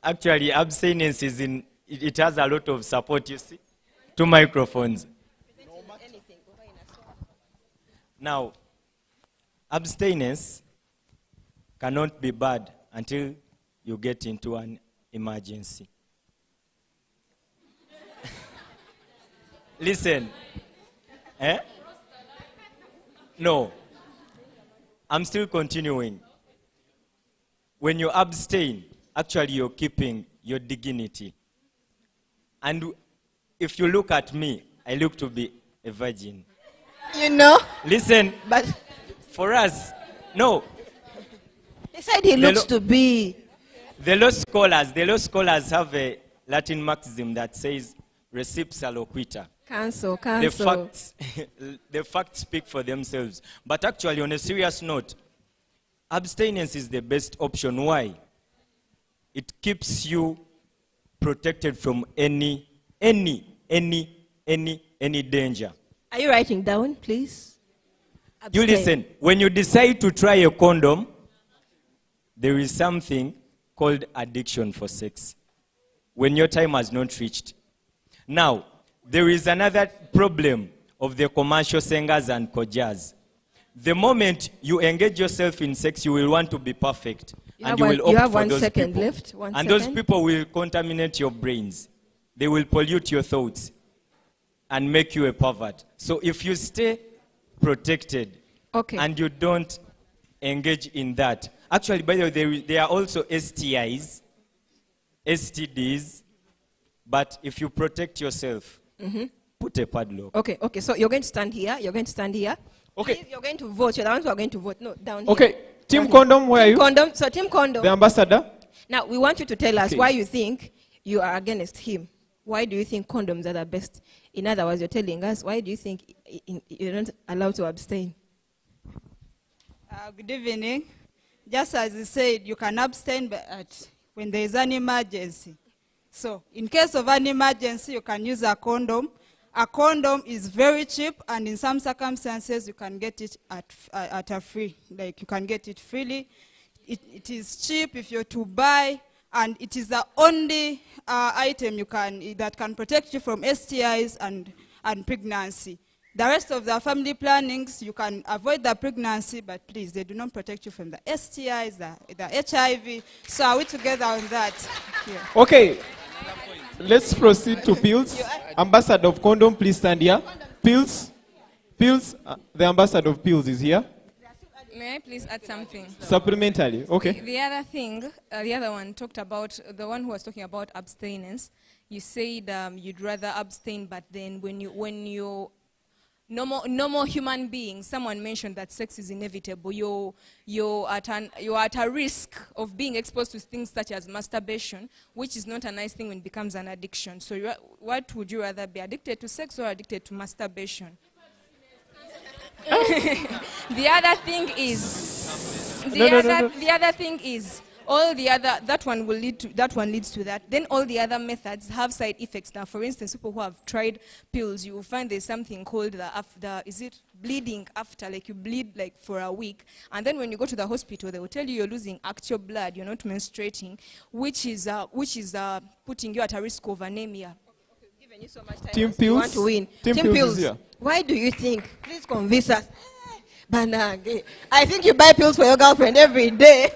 Actually, abstinence is it has a lot of support, you see. 2 microphones. Now, abstinence cannot be bad until you get into an emergency. Listen. No. I'm still continuing. When you abstain, actually you're keeping your dignity. And if you look at me, I look to be a virgin. You know? Listen, But for us, no. he said he looks to be. The law scholars have a Latin maxim that says, "Recipsa loquita." Cancel. The facts speak for themselves. But actually, on a serious note, abstinence is the best option. Why? It keeps you protected from any danger. Are you writing down, please? You listen. When you decide to try a condom, there is something called addiction for sex. When your time has not reached. Now, there is another problem of the commercial singers and kojars. The moment you engage yourself in sex, you will want to be perfect. And you will opt for those people. Left. And those people will contaminate your brains. They will pollute your thoughts and make you a pervert. So if you stay protected and you don't engage in that. Actually, by the way, there are also STIs, STDs. But if you protect yourself, put a padlock. Okay. So you're going to stand here. Okay. Please, you're going to vote. You're the ones who are going to vote. No, down here. Okay. Team Condom, where are you? Condom. So Team Condom. The ambassador. Now, we want you to tell us why you think you are against him. Why do you think condoms are the best? In other words, you're telling us, why do you think you're not allowed to abstain? Good evening. Just as you said, you can abstain when there is an emergency. So, in case of an emergency, you can use a condom. A condom is very cheap, and in some circumstances, you can get it at a free. Like, you can get it freely. It is cheap if you're to buy, and it is the only item that can protect you from STIs and pregnancy. The rest of the family plannings, you can avoid the pregnancy, but please, they do not protect you from the STIs, the HIV. So are we together on that? Yeah. Okay. Let's proceed to pills. Ambassador of condom, please stand here. Pills. The ambassador of pills is here. May I please add something? Supplementary. Okay. The other thing, the other one talked about, the one who was talking about abstinence. You said you'd rather abstain, but then when you normal human being, someone mentioned that sex is inevitable. You're at a risk of being exposed to things such as masturbation, which is not a nice thing when it becomes an addiction. So what would you rather be, addicted to sex or addicted to masturbation? The other thing is, that one leads to that. Then all the other methods have side effects. Now, for instance, people who have tried pills, you will find there's something called bleeding after, like you bleed like for a week. And then when you go to the hospital, they will tell you you're losing actual blood, you're not menstruating, which is putting you at a risk of anemia. Given you so much time, Team you want to win. Team pills. Why do you think? Please convince us. I think you buy pills for your girlfriend every day.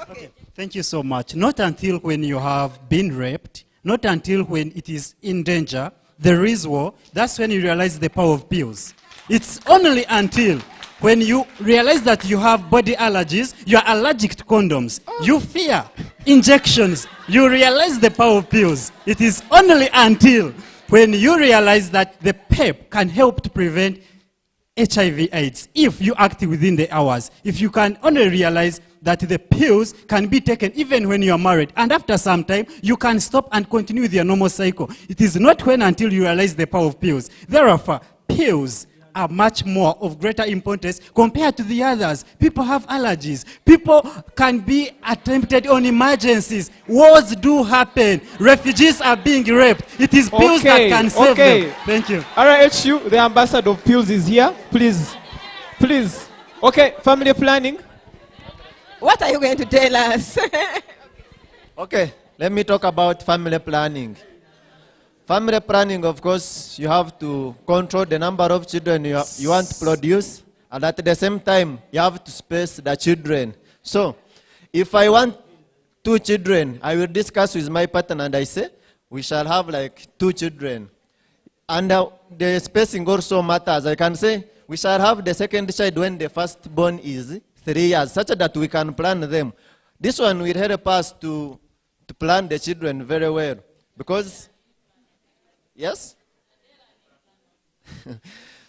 Okay. Thank you so much. Not until when you have been raped, not until when it is in danger, there is war, that's when you realize the power of pills. It's only until when you realize that you have body allergies, you are allergic to condoms, you fear injections, you realize the power of pills. It is only until when you realize that the PEP can help to prevent HIV/AIDS, if you act within the hours, if you can only realize that the pills can be taken even when you are married, and after some time, you can stop and continue with your normal cycle. It is not when until you realize the power of pills. Therefore, pills are much more of greater importance compared to the others. People have allergies. People can be attempted on emergencies. Wars do happen. Refugees are being raped. It is pills that can save them. Thank you. RHU, the ambassador of pills is here. Please. Okay, family planning. What are you going to tell us? Okay, let me talk about family planning. Family planning, of course, you have to control the number of children you want to produce, and at the same time, you have to space the children. So, if I want 2 children, I will discuss with my partner and I say, we shall have like 2 children. And the spacing also matters. I can say, we shall have the second child when the firstborn is 3 years, such that we can plan them. This one will help us to plan the children very well. Because, yes?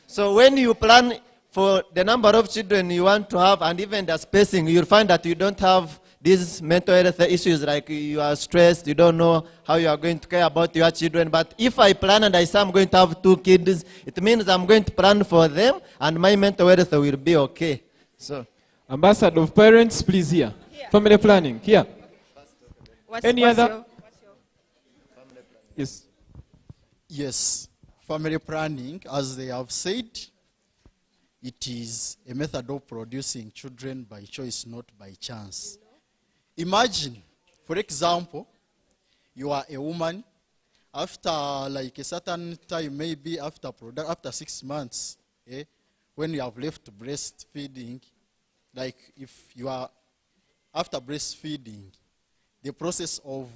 So when you plan for the number of children you want to have and even the spacing, you'll find that you don't have these mental health issues like you are stressed, you don't know how you are going to care about your children. But if I plan and I say I'm going to have 2 kids, it means I'm going to plan for them and my mental health will be okay. So, Ambassador of parents, please here. Family planning, here. Any other? Yes. Yes, family planning, as they have said, it is a method of producing children by choice, not by chance. Imagine, for example, you are a woman, after like a certain time, maybe after 6 months, when you have left breastfeeding, like if you are after breastfeeding, the process of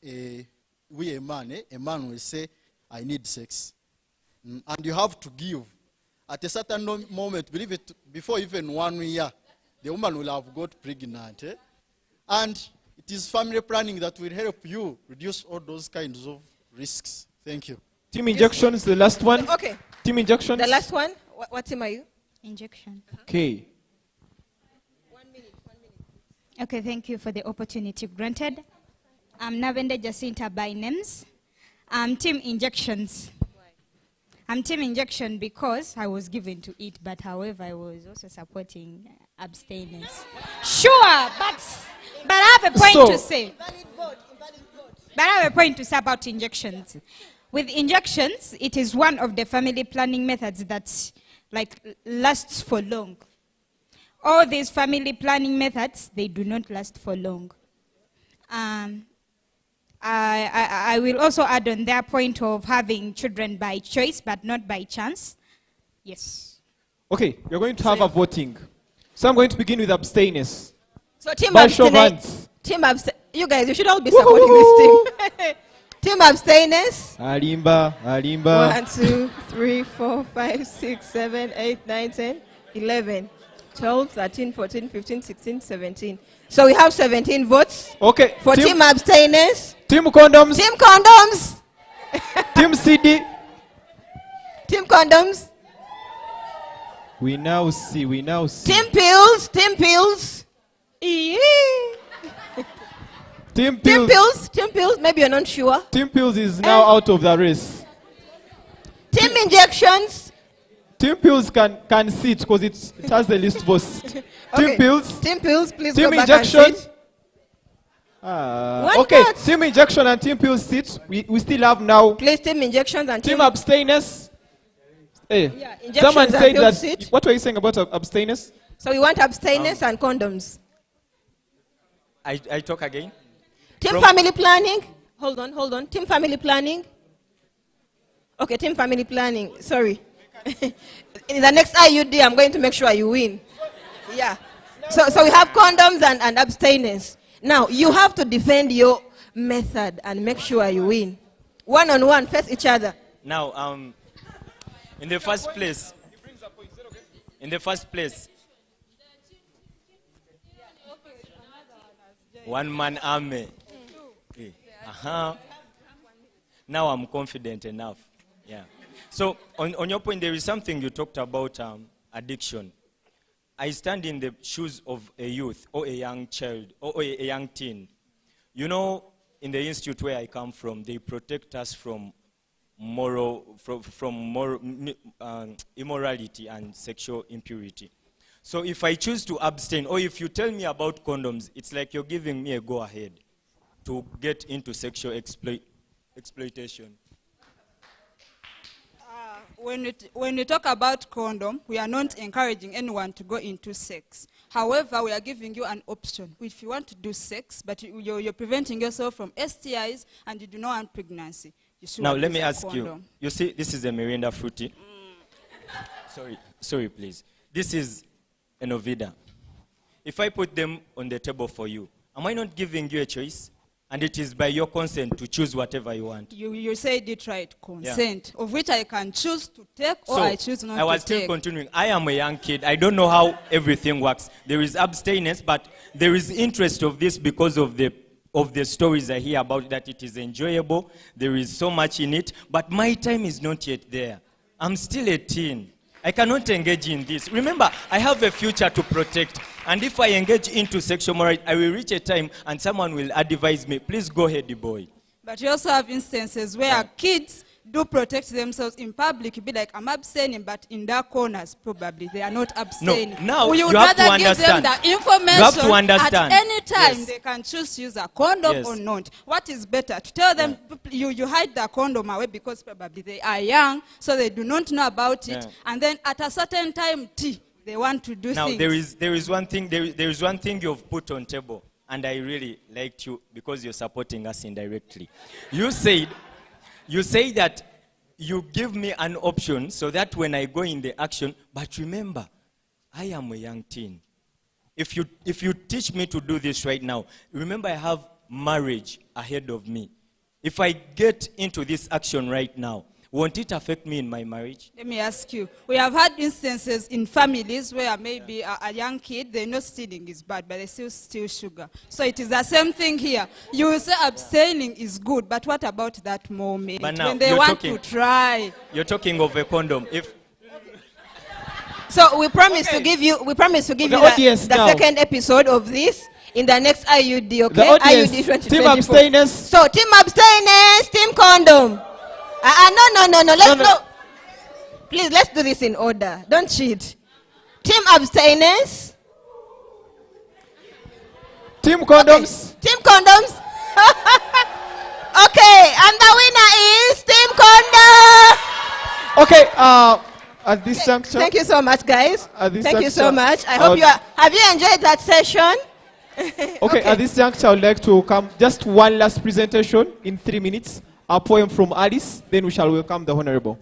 a man will say, I need sex. And you have to give. At a certain moment, believe it, before even 1 year, the woman will have got pregnant. And it is family planning that will help you reduce all those kinds of risks. Thank you. Team injections, the last one. Okay. Team injections. The last one. What team are you? Injection. Okay. 1 minute. Okay, thank you for the opportunity granted. I'm Navende Jacinta by names. I'm team injections. I'm team injection because I was given to it, but however, I was also supporting abstinence. Sure, but I have a point to say. But I have a point to say about injections. With injections, it is one of the family planning methods that lasts for long. All these family planning methods, they do not last for long. I will also add on their point of having children by choice, but not by chance. Yes. Okay, we're going to have a voting. So I'm going to begin with abstainers. So team By show of hands. You guys, you should all be supporting this team. Team abstainers. Alimba, Alimba. 1, 2, 3, 4, 5, 6, 7, 8, 9, 10, 11, 12, 13, 14, 15, 16, 17. So we have 17 votes. Okay. For team abstainers. Team condoms. Team condoms. Team CD. Team condoms. We now see. Team pills. Team pills. Team pills. Team pills. Maybe you're not sure. Team pills is now out of the race. Team injections. Team pills can sit because it has the least votes. Okay. Team pills. Team pills, please Team go back injection. and sit. Okay, team injection and team pills sit. We still have now. Please, team injections and team abstainers. Hey, injections someone and said pills that. sit. What were you saying about abstainers? So we want abstainers and condoms. I talk again. Team family planning. Hold on. Team family planning. Okay, team family planning. Sorry. In the next IUD, I'm going to make sure you win. Yeah. So we have condoms and abstainers. Now, you have to defend your method and make sure you win. One-on-one, face each other. Now, in the first place, one-man army. Now I'm confident enough. Yeah. So on your point, there is something you talked about, addiction. I stand in the shoes of a youth or a young child or a young teen. You know, in the institute where I come from, they protect us from immorality and sexual impurity. So if I choose to abstain, or if you tell me about condoms, it's like you're giving me a go-ahead to get into sexual exploitation. when we talk about condom, we are not encouraging anyone to go into sex. However, we are giving you an option. If you want to do sex, but you're preventing yourself from STIs and you do not want pregnancy, you should Now, use let me a ask condom. you. You see, this is a Mirinda Fruity. Sorry, please. This is a Novida. If I put them on the table for you, am I not giving you a choice? And it is by your consent to choose whatever you want. You said it right, consent, of which I can choose to take or I choose not to take. I was still continuing. I am a young kid. I don't know how everything works. There is abstinence, but there is interest of this because of the stories I hear about that it is enjoyable. There is so much in it, but my time is not yet there. I'm still a teen. I cannot engage in this. Remember, I have a future to protect. And if I engage into sexual morality, I will reach a time and someone will advise me, please go ahead, boy. But you also have instances where kids do protect themselves in public. Be like, I'm abstaining, but in dark corners, probably they are not abstaining. No, now you you have to rather give them understand. the information You have to understand. at any time Yes. they can choose to use a condom Yes. or not. What is better? To tell them you hide the condom away because probably they are young, so they do not know about it. Yeah. And then at a certain time, they want to do Now, things. there is one thing you've put on table, and I really liked you because you're supporting us indirectly. You say that you give me an option so that when I go in the action, but remember, I am a young teen. If you teach me to do this right now, remember I have marriage ahead of me. If I get into this action right now, won't it affect me in my marriage? Let me ask you. We have had instances in families where maybe a young kid, they know stealing is bad, but they still steal sugar. So it is the same thing here. You will say abstaining is good, but what about that moment But now, when they you're want talking- to try? You're talking of a condom. So we promise to give you The audience the now. second episode of this in the next IUD, okay? The audience, IUD 2024. team abstainers. So team abstainers, team condom. No. Let's go. Please, let's do this in order. Don't cheat. Team abstainers. Team condoms. Okay. Team condoms. Okay, and the winner is team condom. Okay, at this juncture. Thank you so much, guys. At this Thank you so juncture, much. I hope have you enjoyed that session? Okay, at this juncture, I would like to come just one last presentation in 3 minutes. A poem from Alice, then we shall welcome the Honorable.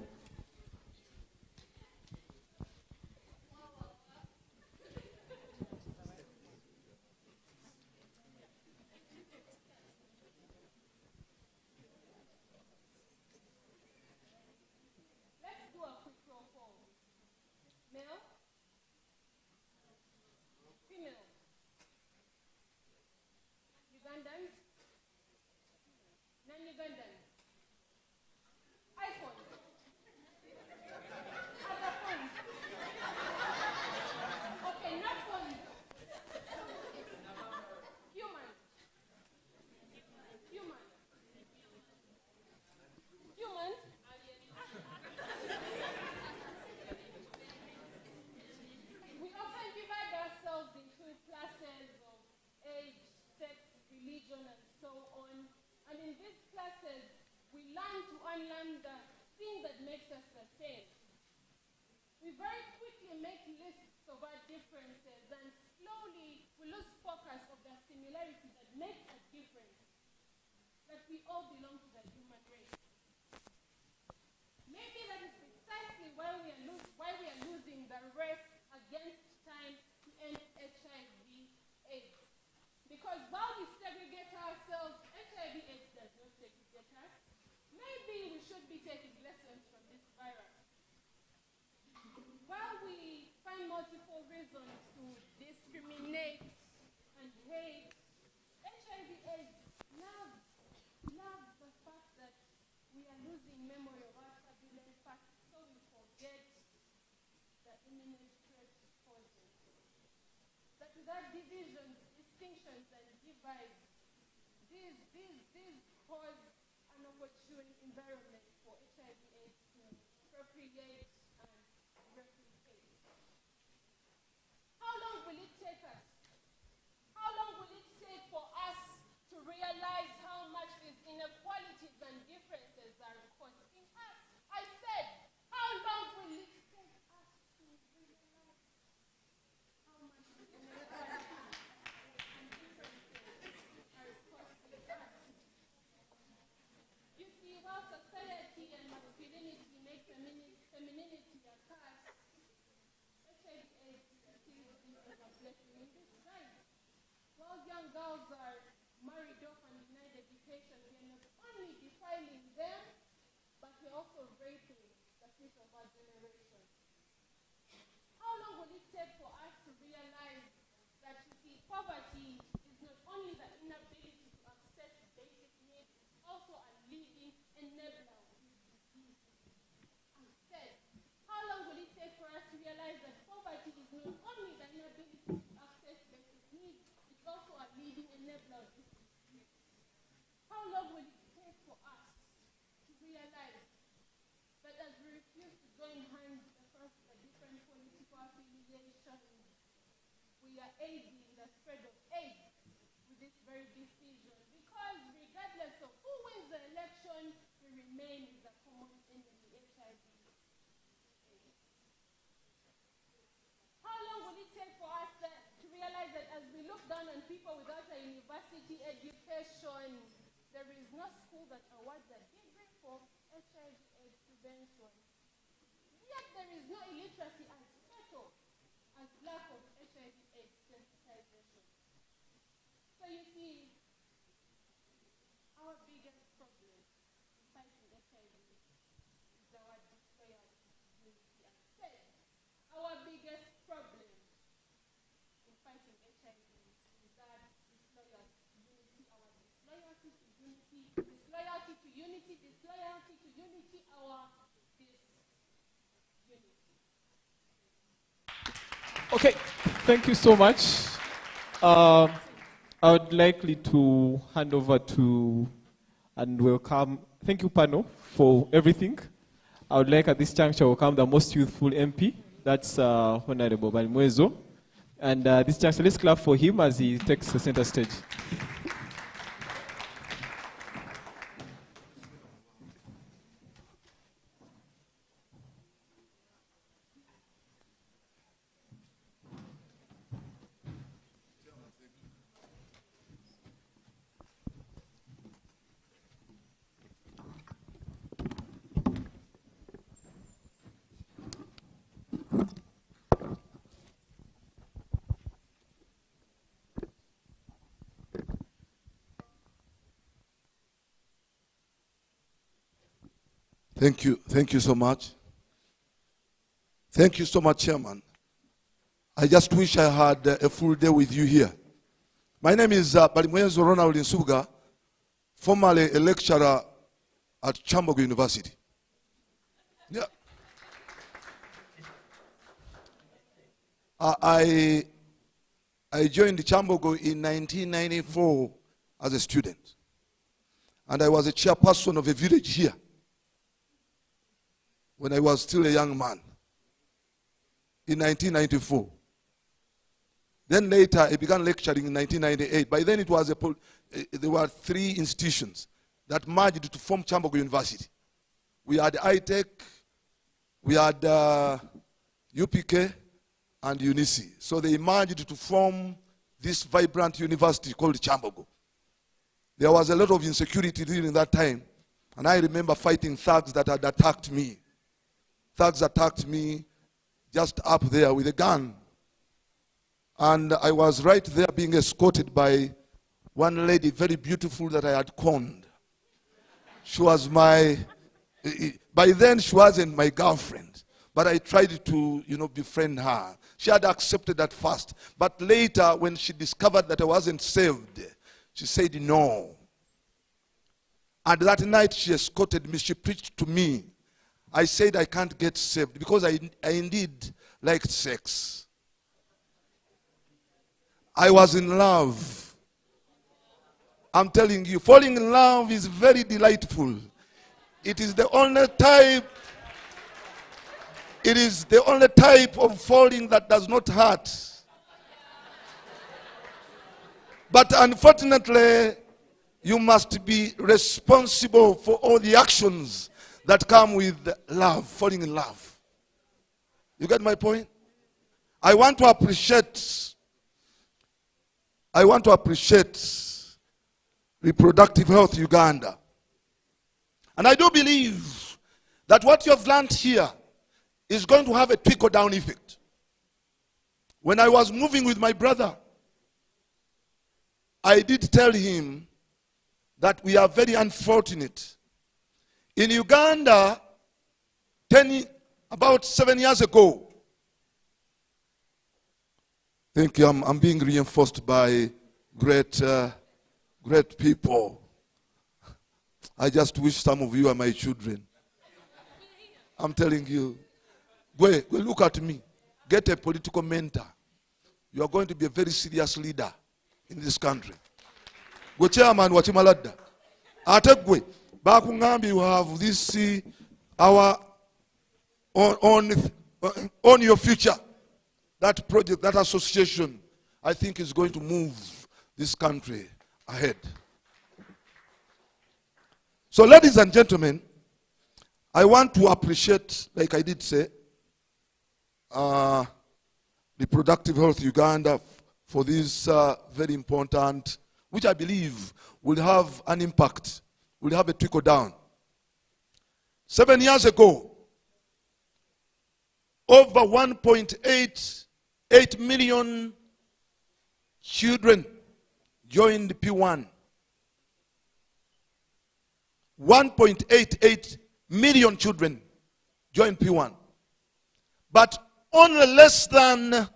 We often divide ourselves into classes of age, sex, religion, and so on. And in these classes, we learn to unlearn the thing that makes us the same. We very quickly make lists of our differences, and slowly we lose focus of the similarity that makes a difference. That we all belong to the human race. Maybe that is precisely why we are losing the race against time to end HIV/AIDS. Because while we segregate ourselves, HIV/AIDS does not segregate us. Maybe we should be taking lessons from this virus. While we find multiple reasons to discriminate and hate, HIV/AIDS loves the fact that we are losing memory of our turbulent past, so we forget the imminent threat poses. That without divisions, distinctions, and divides, these cause an opportune environment for HIV/AIDS to propagate and replicate. How long will it take us? How long will it take for us to realize how much these inequalities and differences are costing us? I said, how long married off and denied education, we are not only defiling them, but we're also raping the future of our generation. How long will it take for us to realize that, you see, poverty is not only the inability to access basic needs, it's also a leading enabler of these diseases? Instead, how long will it take for us to realize that poverty is not only the inability to access basic needs, it's also a leading enabler of these diseases? How long will it take for us to realize that as we refuse to join hands across the different political affiliations, we are aiding the spread of AIDS with this very decision? Because regardless of who wins the election, we remain with the common enemy, HIV. How long will it take for us to realize that as we look down on people without a university education, there is no school that awards a degree for HIV/AIDS prevention? Yet there is no illiteracy as fatal as lack of HIV/AIDS sensitization. So you see, our biggest problem in fighting HIV is our disloyalty to unity and faith. Our biggest problem in fighting HIV is that disloyalty to unity, our disloyalty to unity, disloyalty to unity, disloyalty to unity, our disunity. Okay, thank you so much. I would like to hand over to and welcome. Thank you, panel, for everything. I would like at this juncture welcome the most youthful MP. That's Honorable Balimwezo. And this juncture, let's clap for him as he takes the center stage. Thank you so much. Thank you so much, Chairman. I just wish I had a full day with you here. My name is Balimwezo Ronald Nsuga, formerly a lecturer at Chambogo University. Yeah. I joined Chambogo in 1994 as a student. And I was a chairperson of a village here when I was still a young man in 1994. Then later, I began lecturing in 1998. By then, it was there were 3 institutions that merged to form Chambogo University. We had ITEC, we had UPK, and UNISI. So they merged to form this vibrant university called Chambogo. There was a lot of insecurity during that time, and I remember fighting thugs that had attacked me. Thugs attacked me just up there with a gun. And I was right there being escorted by one lady, very beautiful, that I had conned. She was by then she wasn't my girlfriend, but I tried to, befriend her. She had accepted at first, but later when she discovered that I wasn't saved, she said no. And that night she escorted me, she preached to me. I said I can't get saved because I indeed liked sex. I was in love. I'm telling you, falling in love is very delightful. It is the only type of falling that does not hurt. But unfortunately, you must be responsible for all the actions that come with love, falling in love. You get my point? I want to appreciate Reproductive Health Uganda. And I do believe that what you have learned here is going to have a trickle-down effect. When I was moving with my brother, I did tell him that we are very unfortunate. In Uganda, about 7 years ago, thank you, I'm being reinforced by great people. I just wish some of you are my children. I'm telling you. Go look at me. Get a political mentor. You are going to be a very serious leader in this country. Go chairman wa Chimaladda. Ate gwe bakungambi you have this our on your future. That project, that association, I think is going to move this country ahead. So ladies and gentlemen, I want to appreciate, like I did say, Reproductive Health Uganda for this very important, which I believe will have an impact, will have a trickle down. 7 years ago, over 1.88 million children joined P1. 1.88 million children joined P1. But only less than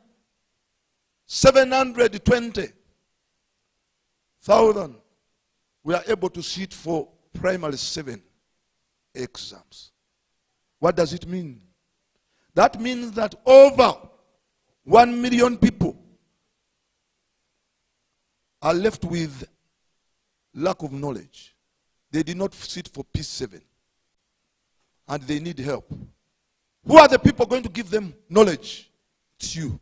720,000 were able to sit for primary 7 exams. What does it mean? That means that over 1 million people are left with lack of knowledge. They did not sit for P7 and they need help. Who are the people going to give them knowledge? It's you,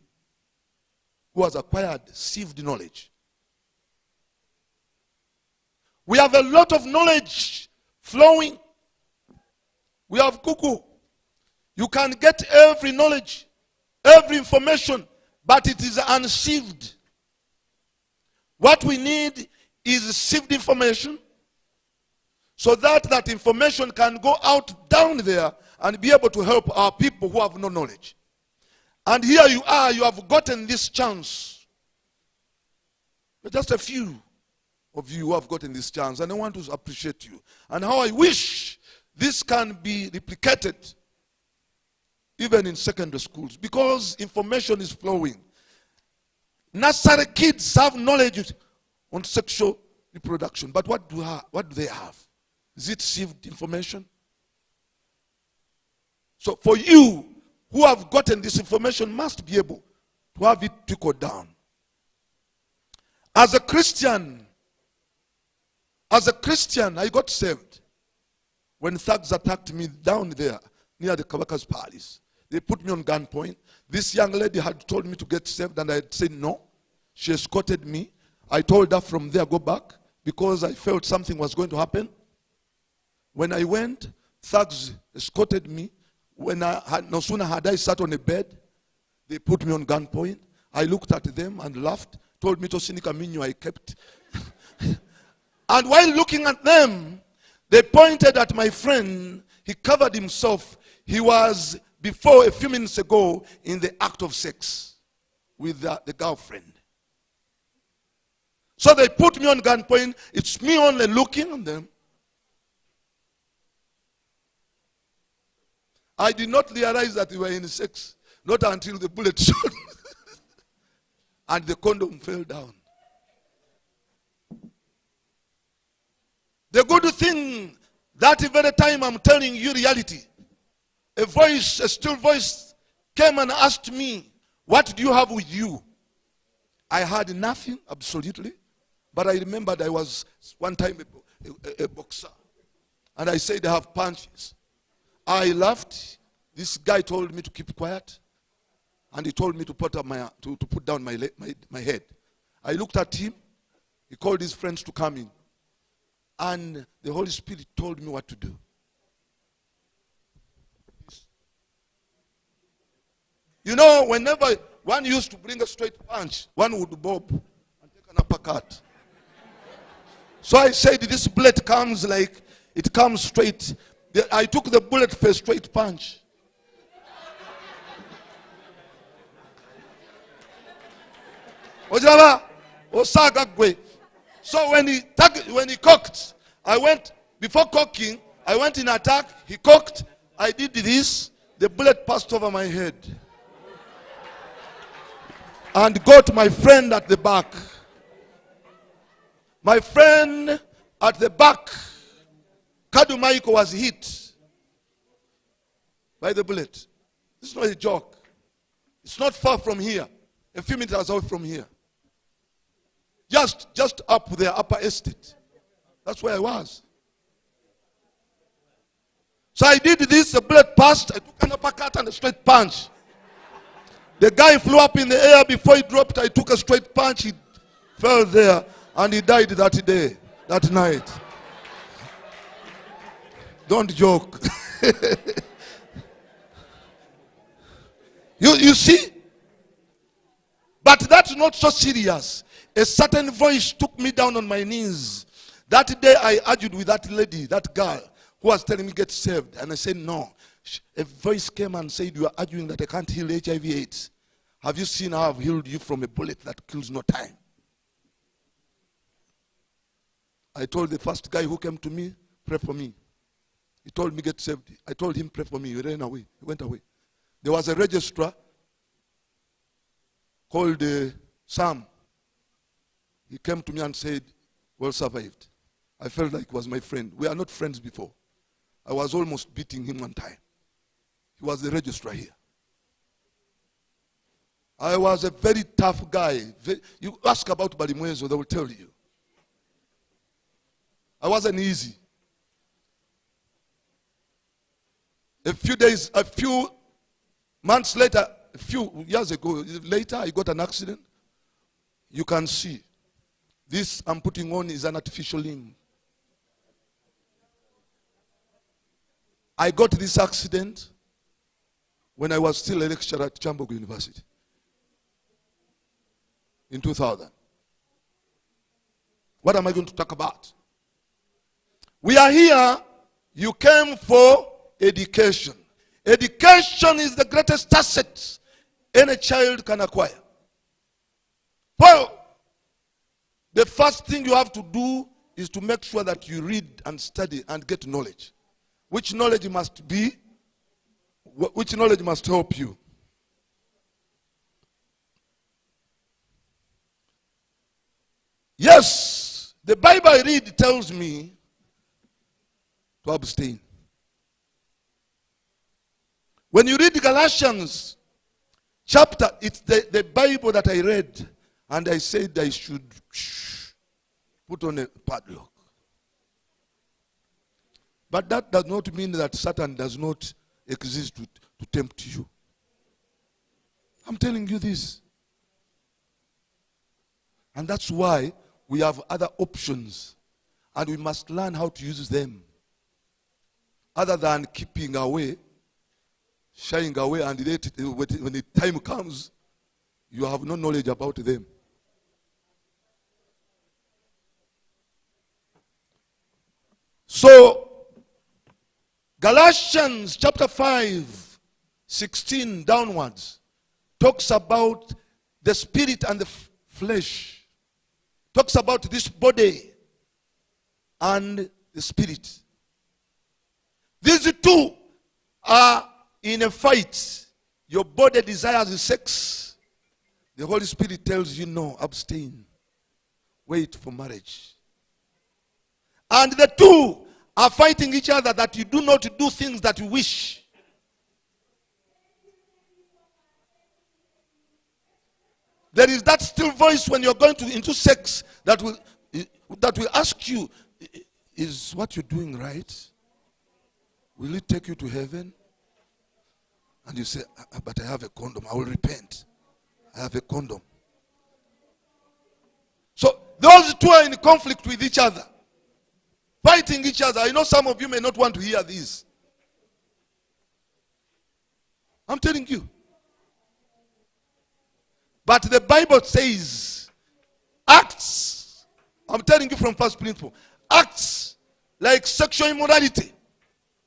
who has acquired, sieved knowledge. We have a lot of knowledge flowing. We have Google. You can get every knowledge, every information, but it is unsieved. What we need is sieved information, so that that information can go out down there and be able to help our people who have no knowledge. And here you are, you have gotten this chance. But just a few of you who have gotten this chance, and I want to appreciate you. And how I wish this can be replicated even in secondary schools, because information is flowing. Nursery kids have knowledge on sexual reproduction, but what do they have? Is it sieved information? So for you who have gotten this information must be able to have it trickle down. As a Christian, I got saved when thugs attacked me down there near the Kabaka's palace. They put me on gunpoint. This young lady had told me to get saved, and I had said no. She escorted me. I told her from there, go back, because I felt something was going to happen. When I went, thugs escorted me. No sooner had I sat on a bed, they put me on gunpoint. I looked at them and laughed, told me to sinika minyo I kept. And while looking at them, they pointed at my friend. He covered himself. He was, before a few minutes ago, in the act of sex with the girlfriend. So they put me on gunpoint. It's me only looking at them. I did not realize that we were in sex, not until the bullet shot and the condom fell down. The good thing, that very time I'm telling you reality, a still voice came and asked me, what do you have with you? I had nothing, absolutely. But I remembered I was one time a boxer. And I said I have punches. I laughed. This guy told me to keep quiet. And he told me to put down my head. I looked at him. He called his friends to come in. And the Holy Spirit told me what to do. You know, whenever one used to bring a straight punch, one would bob and take an uppercut. So I said, this bullet comes like, it comes straight. I took the bullet for a straight punch. Ojaba, Osaga Gwe. So when he cocked, before cocking, I went in attack, he cocked, I did this, the bullet passed over my head. And got my friend at the back. My friend at the back, Kadu Michael, was hit by the bullet. This is not a joke. It's not far from here. A few meters away from here. Just up there, upper estate. That's where I was. So I did this, the bullet passed, I took an uppercut and a straight punch. The guy flew up in the air. Before he dropped, I took a straight punch. He fell there and he died that day, that night. Don't joke. You see? But that's not so serious. A certain voice took me down on my knees. That day I argued with that lady, that girl, who was telling me get saved. And I said, no. A voice came and said, you are arguing that I can't heal HIV/AIDS. Have you seen how I've healed you from a bullet that kills no time? I told the first guy who came to me, pray for me. He told me get saved. I told him pray for me. He ran away. He went away. There was a registrar called Sam. He came to me and said, well survived. I felt like he was my friend. We are not friends before. I was almost beating him one time. He was the registrar here. I was a very tough guy. You ask about Balimwezo, they will tell you. I wasn't easy. A few months later, a few years ago, later I got an accident. You can see. This I'm putting on is an artificial limb. I got this accident when I was still a lecturer at Chambogo University in 2000. What am I going to talk about? We are here. You came for education. Education is the greatest asset any child can acquire. Well, the first thing you have to do is to make sure that you read and study and get knowledge. Which knowledge must be? Which knowledge must help you? Yes, the Bible I read tells me to abstain. When you read Galatians chapter, it's the Bible that I read, and I said I should put on a padlock. But that does not mean that Satan does not exist to tempt you. I'm telling you this. And that's why we have other options. And we must learn how to use them. Other than keeping away, shying away, and when the time comes, you have no knowledge about them. So, Galatians chapter 5, 16 downwards, talks about the spirit and the flesh. Talks about this body and the spirit. These two are in a fight. Your body desires sex. The Holy Spirit tells you no, abstain. Wait for marriage. And the two are fighting each other that you do not do things that you wish. There is that still voice when you're going into sex that will ask you, is what you're doing right? Will it take you to heaven? And you say, but I have a condom. I will repent. I have a condom. So those two are in conflict with each other. Fighting each other. I know some of you may not want to hear this. I'm telling you. But the Bible says, acts, I'm telling you from first principle, acts like sexual immorality.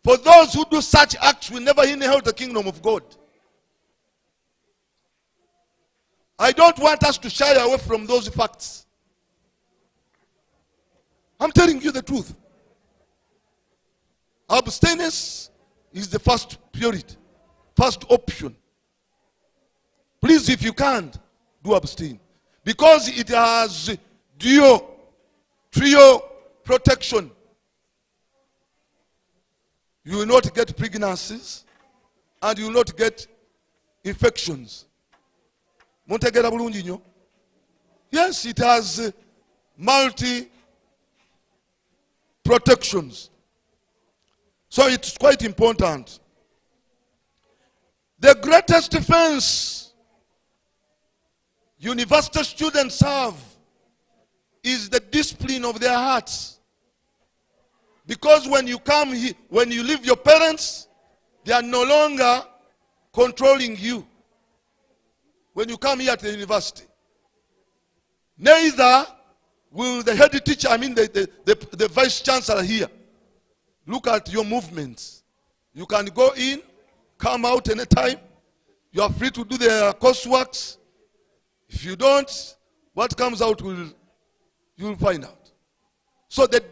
For those who do such acts will never inherit the kingdom of God. I don't want us to shy away from those facts. I'm telling you the truth. Abstinence is the first priority, first option. Please, if you can't, do abstain. Because it has trio protection. You will not get pregnancies and you will not get infections. Muntegera bulungi nnyo? Yes, it has multi protections. So it's quite important. The greatest defense university students have is the discipline of their hearts. Because when you come here, when you leave your parents, they are no longer controlling you. When you come here to the university, neither will the head teacher, the vice chancellor here, look at your movements. You can go in, come out anytime. You are free to do the coursework. If you don't, what comes out you'll find out. So the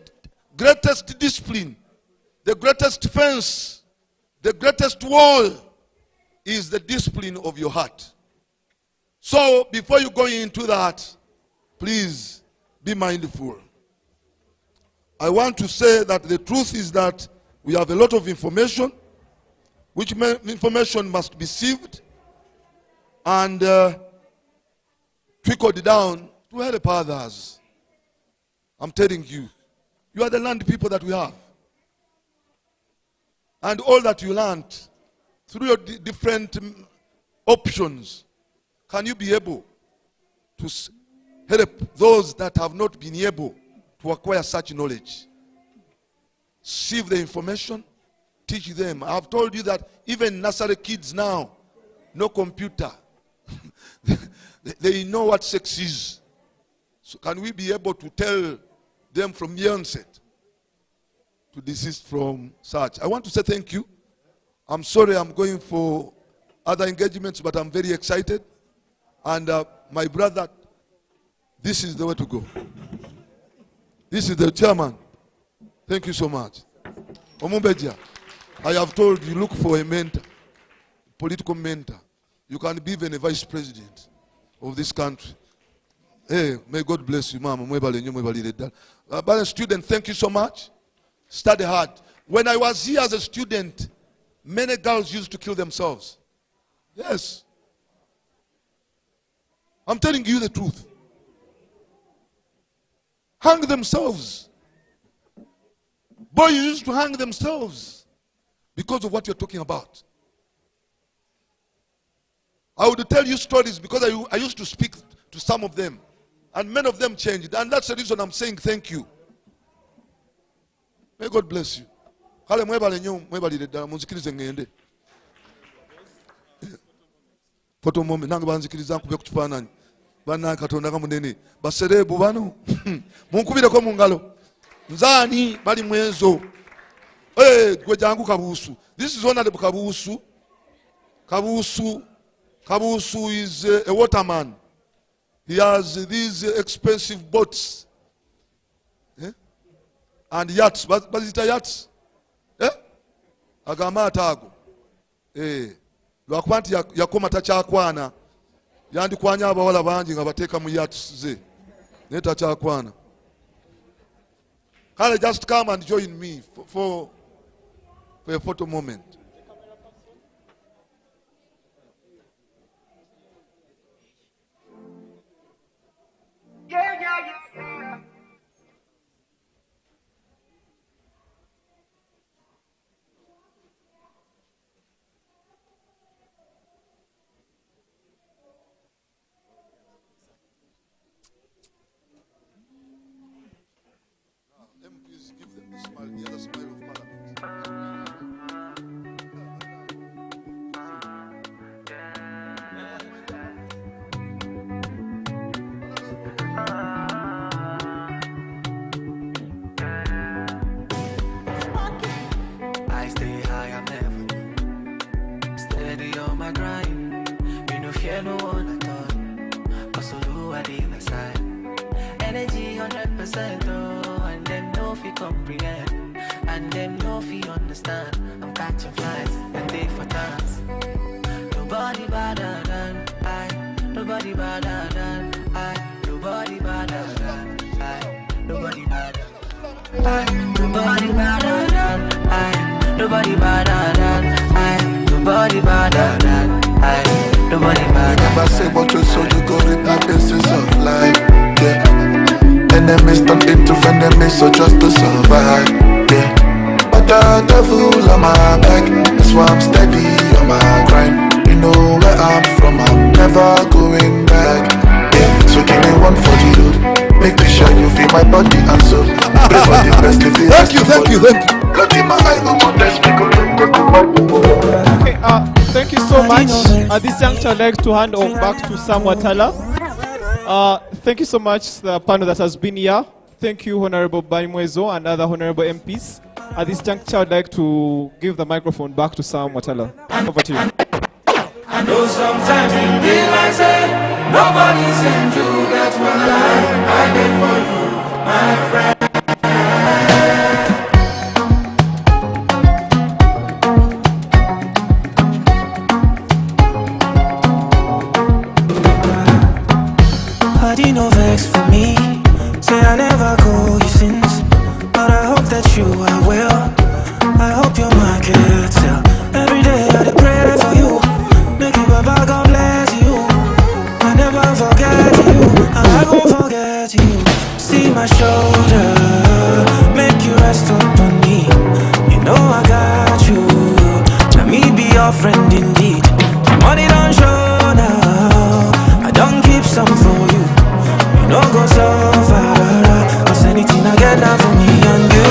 greatest discipline, the greatest defense, the greatest wall is the discipline of your heart. So before you go into that, please be mindful. I want to say that the truth is that we have a lot of information, which information must be sieved and trickled down to help others. I'm telling you, you are the land people that we have. And all that you learned through your different options, can you be able to help those that have not been able to acquire such knowledge? Sieve the information, teach them. I've told you that even nursery kids now, no computer. They know what sex is. So can we be able to tell them from the onset to desist from such? I want to say thank you. I'm sorry I'm going for other engagements, but I'm very excited. And my brother, this is the way to go. This is the chairman. Thank you so much. Omumbeja, I have told you, look for a mentor, political mentor. You can be even a vice president of this country. Hey, may God bless you, Mama. But student, thank you so much. Study hard. When I was here as a student, many girls used to kill themselves. Yes. I'm telling you the truth. Hang themselves. Boys used to hang themselves because of what you're talking about. I would tell you stories because I used to speak to some of them. And many of them changed. And that's the reason I'm saying thank you. May God bless you. Kale mwebale nyo mwebalire ddala munzikirize ngende. Photo moment nange banzikiriza nkube ku kifaananyi. Bana Katonda kamunene. Baserebu bano. Munkubireko mu ngalo. Nzani bali mwenzo. Gwe jangu Kabuusu. This is Honorable Kabuusu. Kabuusu is a waterman. He has these expensive boats. And yachts. But is it a yacht? Agamba atago. Lwakuba nti yakoma takyakwana. Yandikwanya abawala bangi nga bateeka mu yachts ze. Naye takyakwana. Kale, just come and join me for a photo moment. Yeah. Let me please give them the smile, the other smile of Parliament. I stay high, I'm never steady on my grind. Me no fear no one at all. Cause all who I did my side. Energy 100%, oh, and then fi comprehend, and them no fi understand. I'm catching flights and they for dance. Nobody better than I. Nobody better than I. Nobody better than I. Nobody better. Nobody better than I. Nobody better than I. Nobody better than I. Nobody better. Never say what you so you go reap the essence of life. Yeah. Enemies turn into frenemies, so just to survive. Yeah. But the devil on my back, that's why I'm steady on my grind. You know where I'm from, I'm never going back. Yeah. So give me one for the road. Make sure you feel my body and soul. Pray for the best, if the Thank you, thank you, thank you. Blood in my eye, no more test me. Okay, thank you so much. At this juncture, I'd like to hand over back to Sam Watala. Thank you so much, the panel that has been here. Thank you, Honorable Baimwezo and other Honorable MPs. At this juncture, I'd like to give the microphone back to Sam Watala. Over to you. I know sometimes you be like say nobody send you. That's when I did for you, my friend. Party no vex for me. Say I never call you since, but I hope that you are well. I hope your market sell. Every day I dey pray for you. Make you Baba, God bless you. I never forget you, and I won't forget you. See my shoulder, make you rest upon me. You know I got you. Let me be your friend indeed. The money don't show now. I don't keep some for you. You know go so far. Cause anything I get now for me and you.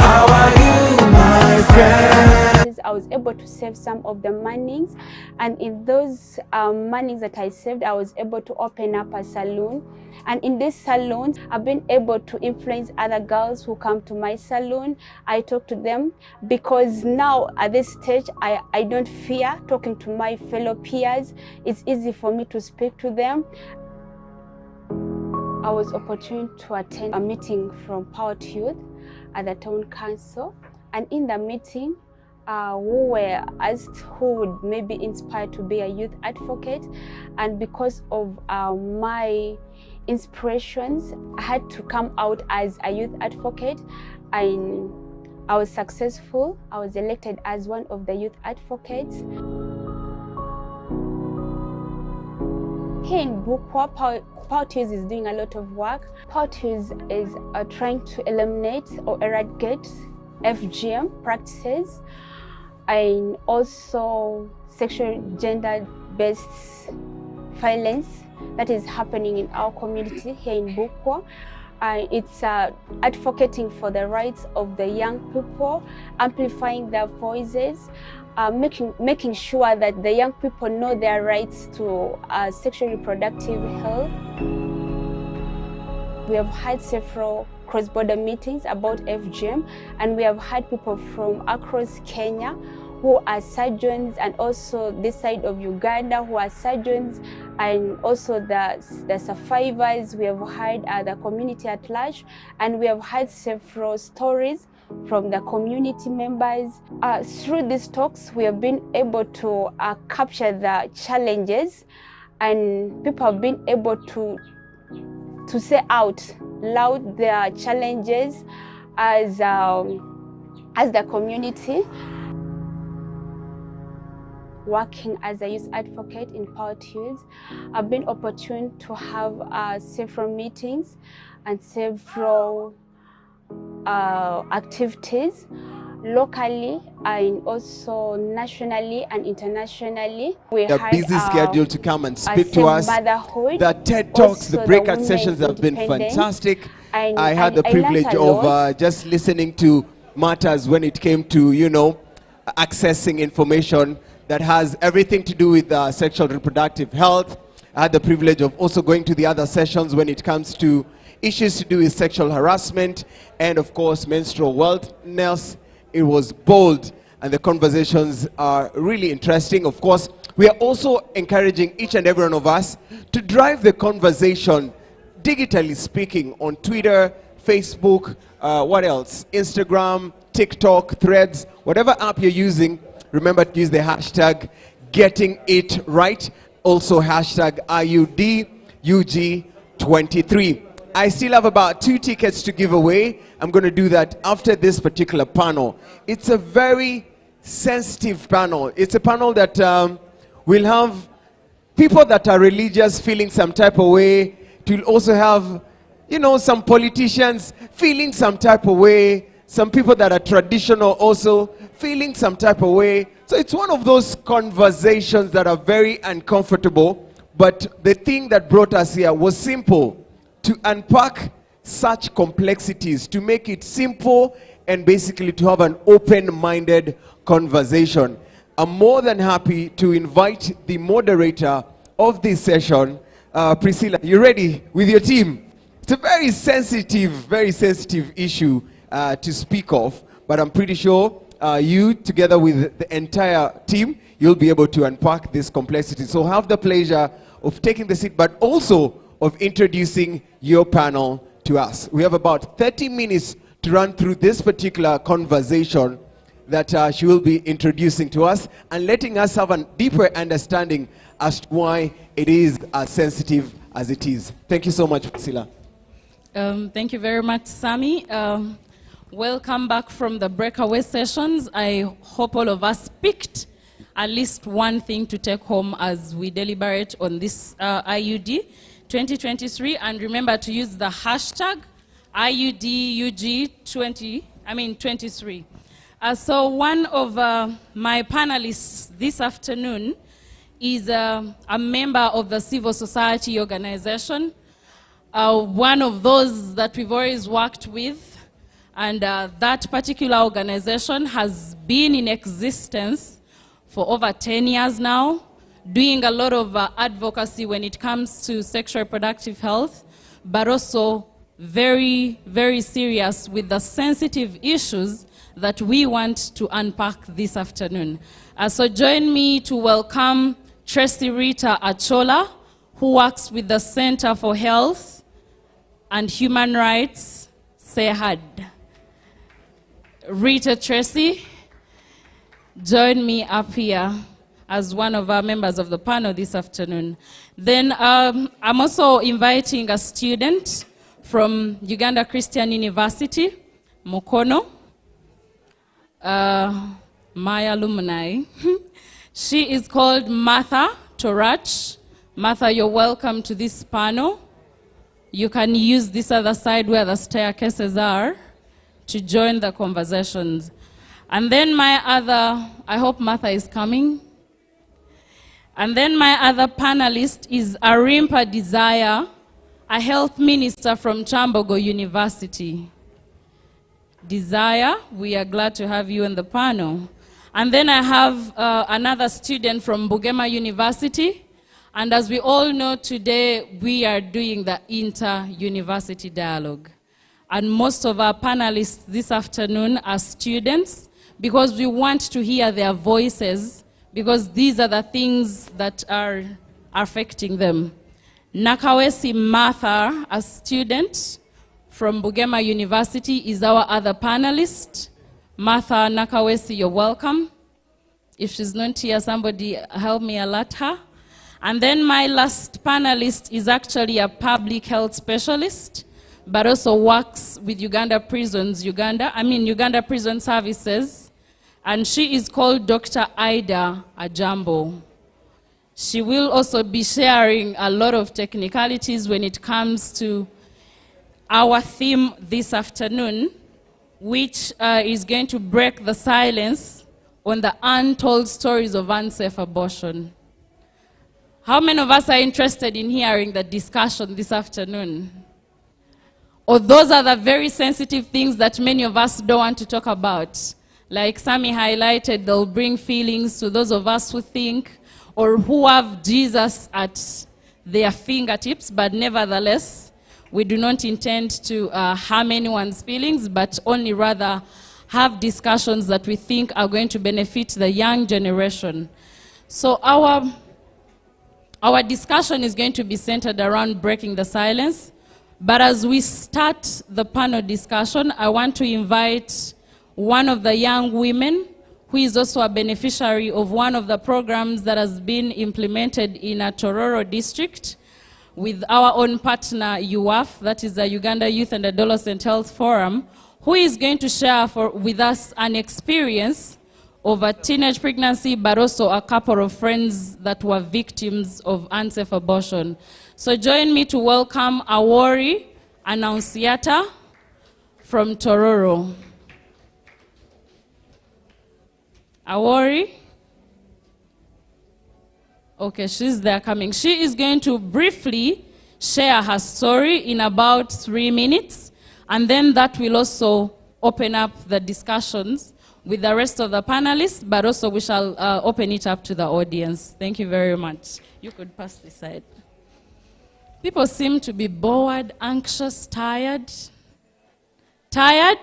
How are you, my friend? I was able to save some of the monies, and in those monies that I saved, I was able to open up a salon. And in this salon, I've been able to influence other girls who come to my salon. I talk to them because now at this stage, I don't fear talking to my fellow peers. It's easy for me to speak to them. I was opportune to attend a meeting from Power to Youth at the town council, and in the meeting, who were asked who would maybe inspire to be a youth advocate, and because of my inspirations, I had to come out as a youth advocate, and I was successful. I was elected as one of the youth advocates. Here in Bukwa, Power to Youth is doing a lot of work. Power to Youth is trying to eliminate or eradicate FGM practices, and also sexual gender-based violence that is happening in our community here in Bukwa. It's advocating for the rights of the young people, amplifying their voices, making sure that the young people know their rights to sexual reproductive health. We have had several cross-border meetings about FGM, and we have had people from across Kenya who are surgeons, and also this side of Uganda who are surgeons, and also the survivors. We have had the community at large, and we have had several stories from the community members. Through these talks, we have been able to capture the challenges, and people have been able to say out loud their challenges as the community. Working as a youth advocate in Power to Youth, I've been opportune to have several meetings and several activities locally and also nationally and internationally. We a had busy schedule to come and speak to Safe us. Motherhood, The TED Talks, the also breakout the sessions have been Women fantastic. And- I had and the I learned privilege a of lot. just listening to matters when it came to, you know, accessing information that has everything to do with sexual reproductive health. I had the privilege of also going to the other sessions when it comes to issues to do with sexual harassment and, of course, menstrual wellness. It was bold, and the conversations are really interesting. Of course, we are also encouraging each and every one of us to drive the conversation, digitally speaking, on Twitter, Facebook, what else? Instagram, TikTok, Threads, whatever app you're using, remember to use the hashtag Getting It Right. Also hashtag IUDUG23. I still have about 2 tickets to give away. I'm going to do that after this particular panel. It's a very sensitive panel. It's a panel that will have people that are religious feeling some type of way. It will also have, you know, some politicians feeling some type of way. Some people that are traditional also feeling some type of way. So it's one of those conversations that are very uncomfortable. But the thing that brought us here was simple. To unpack such complexities, to make it simple, and basically to have an open-minded conversation. I'm more than happy to invite the moderator of this session, Priscilla. You ready with your team? It's a very sensitive issue to speak of, but I'm pretty sure you, together with the entire team, you'll be able to unpack this complexity. So have the pleasure of taking the seat, but also of introducing your panel to us. We have about 30 minutes to run through this particular conversation that she will be introducing to us and letting us have a deeper understanding as to why it is as sensitive as it is. Thank you so much, Priscilla. Thank you very much, Sammy. Welcome back from the breakaway sessions. I hope all of us picked at least one thing to take home as we deliberate on this IUD 2023, and remember to use the hashtag IUDUG23. So one of my panelists this afternoon is a member of the civil society organization, one of those that we've always worked with, and that particular organization has been in existence for over 10 years now, doing a lot of advocacy when it comes to sexual reproductive health, but also very, very serious with the sensitive issues that we want to unpack this afternoon. So join me to welcome Tracy Rita Achola, who works with the Center for Health and Human Rights, CEHAD. Rita Tracy, join me up here as one of our members of the panel this afternoon. Then I'm also inviting a student from Uganda Christian University, Mukono, my alumni. She is called Martha Torach. Martha, you're welcome to this panel. You can use this other side where the staircases are to join the conversations. And then I hope Martha is coming. And then my other panelist is Arimpa Desire, a health minister from Chambogo University. Desire, we are glad to have you on the panel. And then I have another student from Bugema University. And as we all know, today we are doing the inter-university dialogue. And most of our panelists this afternoon are students because we want to hear their voices, because these are the things that are affecting them. Nakawesi Martha, a student from Bugema University, is our other panelist. Martha Nakawesi, you're welcome. If she's not here, somebody help me alert her. And then my last panelist is actually a public health specialist, but also works with Uganda Prison Services. And she is called Dr. Ida Ajambo. She will also be sharing a lot of technicalities when it comes to our theme this afternoon, which is going to break the silence on the untold stories of unsafe abortion. How many of us are interested in hearing the discussion this afternoon? Or those are the very sensitive things that many of us don't want to talk about? Like Sammy highlighted, they'll bring feelings to those of us who think or who have Jesus at their fingertips, but nevertheless, we do not intend to harm anyone's feelings, but only rather have discussions that we think are going to benefit the young generation. So our discussion is going to be centered around breaking the silence, But as we start the panel discussion, I want to invite one of the young women who is also a beneficiary of one of the programs that has been implemented in a Tororo district with our own partner, UAF, that is the Uganda Youth and Adolescent Health Forum, who is going to share with us an experience of a teenage pregnancy, but also a couple of friends that were victims of unsafe abortion. So join me to welcome Awori Annunciata from Tororo. Awori? Okay, she's there coming. She is going to briefly share her story in about 3 minutes, and then that will also open up the discussions with the rest of the panelists, but also we shall open it up to the audience. Thank you very much. You could pass this side. People seem to be bored, anxious, tired. Tired?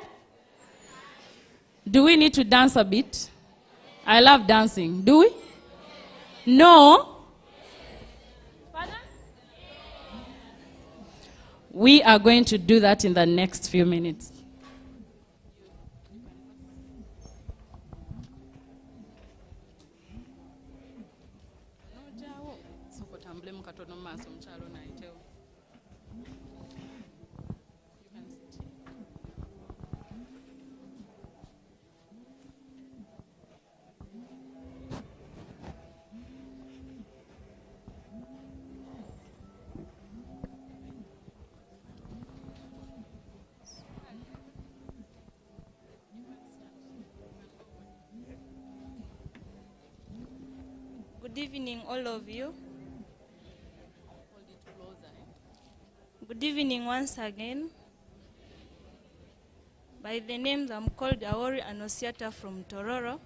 Do we need to dance a bit? I love dancing. Do we? No? Pardon? We are going to do that in the next few minutes. Good evening, all of you. Good evening once again. By the names, I'm called Awori Annunciata from Tororo.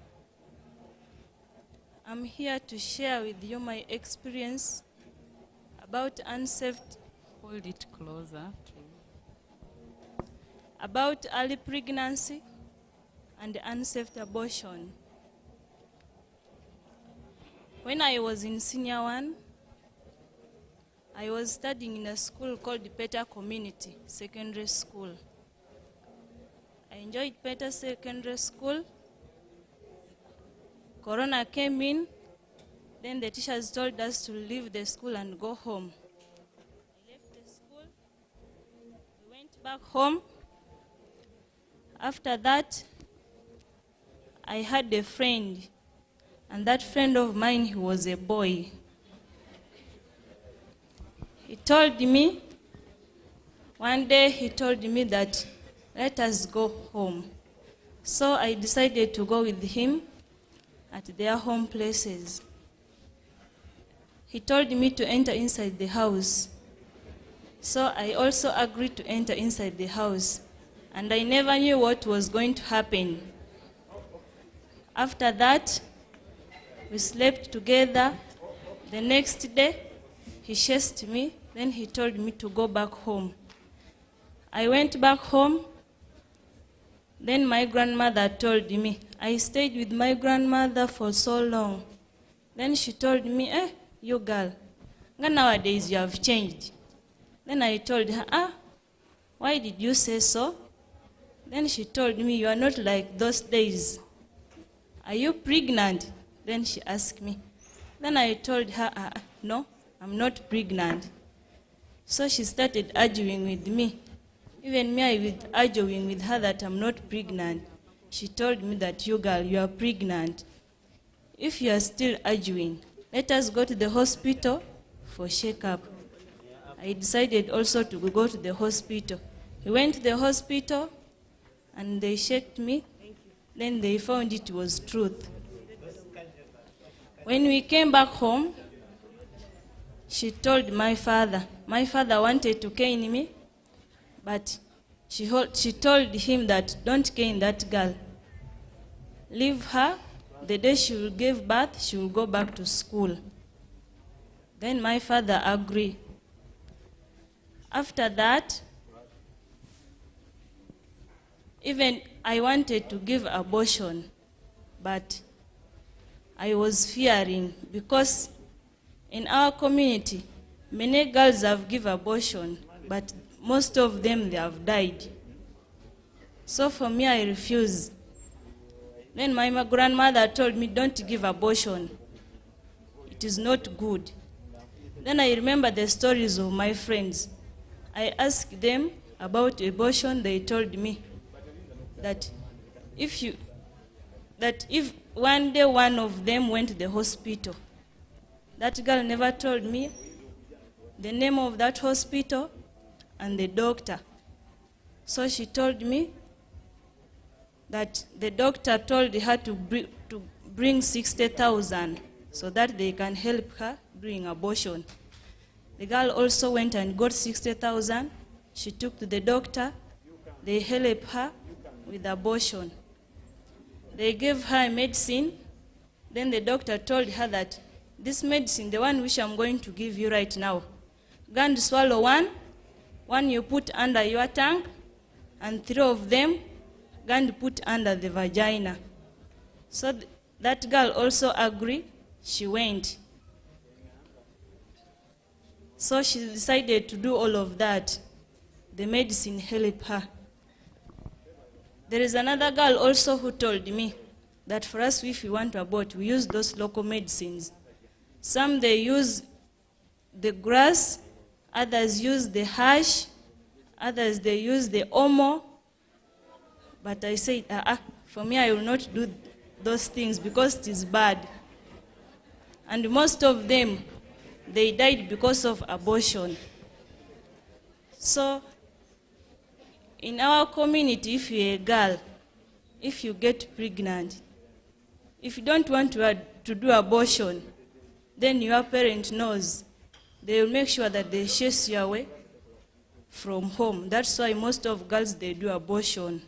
I'm here to share with you my experience about unsafe. Hold it closer. About early pregnancy and unsafe abortion. When I was in senior 1, I was studying in a school called Peter Community Secondary School. I enjoyed Peter Secondary School. Corona came in, then the teachers told us to leave the school and go home. I left the school, we went back home. After that, I had a friend. And that friend of mine, he was a boy. He told me, one day he told me that, let us go home. So I decided to go with him at their home places. He told me to enter inside the house. So I also agreed to enter inside the house. And I never knew what was going to happen. After that, we slept together. The next day, he chased me. Then he told me to go back home. I went back home. Then my grandmother told me. I stayed with my grandmother for so long. Then she told me, you girl, nowadays you have changed. Then I told her, why did you say so? Then she told me, you are not like those days. Are you pregnant? Then she asked me. Then I told her, no, I'm not pregnant. So she started arguing with me. Even me, I was arguing with her that I'm not pregnant. She told me that, you girl, you are pregnant. If you are still arguing, let us go to the hospital for checkup. I decided also to go to the hospital. We went to the hospital and they checked me. Then they found it was truth. When we came back home, she told my father. My father wanted to cane me, but she told him that, don't cane that girl. Leave her. The day she will give birth, she will go back to school. Then my father agreed. After that, even I wanted to give abortion, but I was fearing because in our community, many girls have given abortion, but most of them, they have died. So for me, I refused. Then my grandmother told me, don't give abortion. It is not good. Then I remember the stories of my friends. I asked them about abortion. They told me that if one day one of them went to the hospital, that girl never told me the name of that hospital and the doctor. So she told me that the doctor told her to bring 60,000 so that they can help her doing abortion. The girl also went and got 60,000. She took to the doctor. They helped her with abortion. They gave her medicine. Then the doctor told her that this medicine, the one which I'm going to give you right now, go and swallow one you put under your tongue, and 3 of them go and put under the vagina. So that girl also agreed. She went. So she decided to do all of that. The medicine helped her. There is another girl also who told me that for us, if we want to abort, we use those local medicines. Some they use the grass, others use the hash, others they use the omo. But I said, for me, I will not do those things because it is bad. And most of them, they died because of abortion. So, in our community, if you're a girl, if you get pregnant, if you don't want to do abortion, then your parent knows. They will make sure that they chase you away from home. That's why most of girls, they do abortion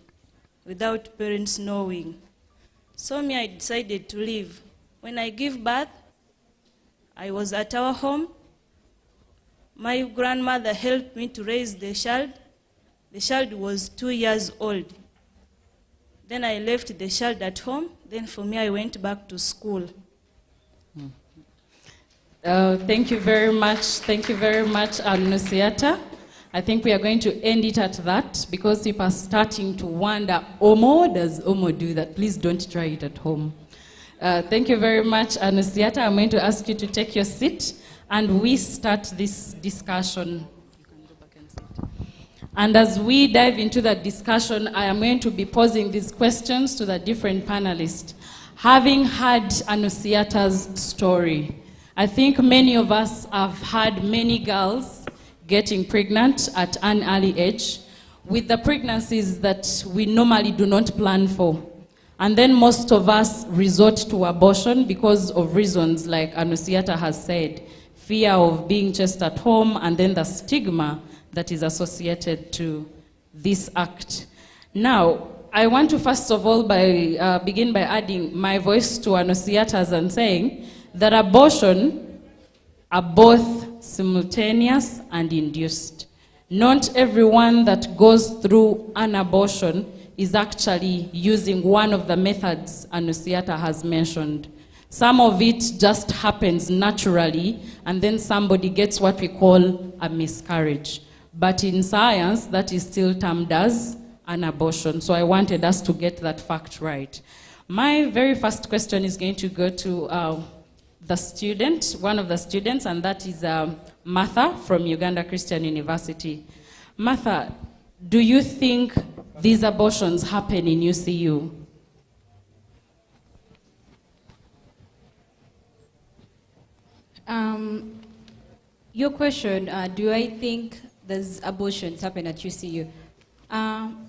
without parents knowing. So me, I decided to leave. When I gave birth, I was at our home. My grandmother helped me to raise the child. The child was 2 years old. Then I left the child at home. Then for me, I went back to school. Thank you very much. Thank you very much, Anusiata. I think we are going to end it at that because people are starting to wonder, Omo, does Omo do that? Please don't try it at home. Thank you very much, Anusiata. I'm going to ask you to take your seat and we start this discussion. And as we dive into that discussion, I am going to be posing these questions to the different panelists. Having heard Anusiata's story, I think many of us have had many girls getting pregnant at an early age with the pregnancies that we normally do not plan for. And then most of us resort to abortion because of reasons like Anusiata has said, fear of being just at home and then the stigma that is associated to this act. Now, I want to first of all begin by adding my voice to Anusiata's and saying that abortion are both simultaneous and induced. Not everyone that goes through an abortion is actually using one of the methods Anusiata has mentioned. Some of it just happens naturally, and then somebody gets what we call a miscarriage. But in science, that is still termed as an abortion. So I wanted us to get that fact right. My very first question is going to go to the student, one of the students, and that is Martha from Uganda Christian University. Martha, do you think these abortions happen in UCU? Your question, do I think there's abortions happen at UCU?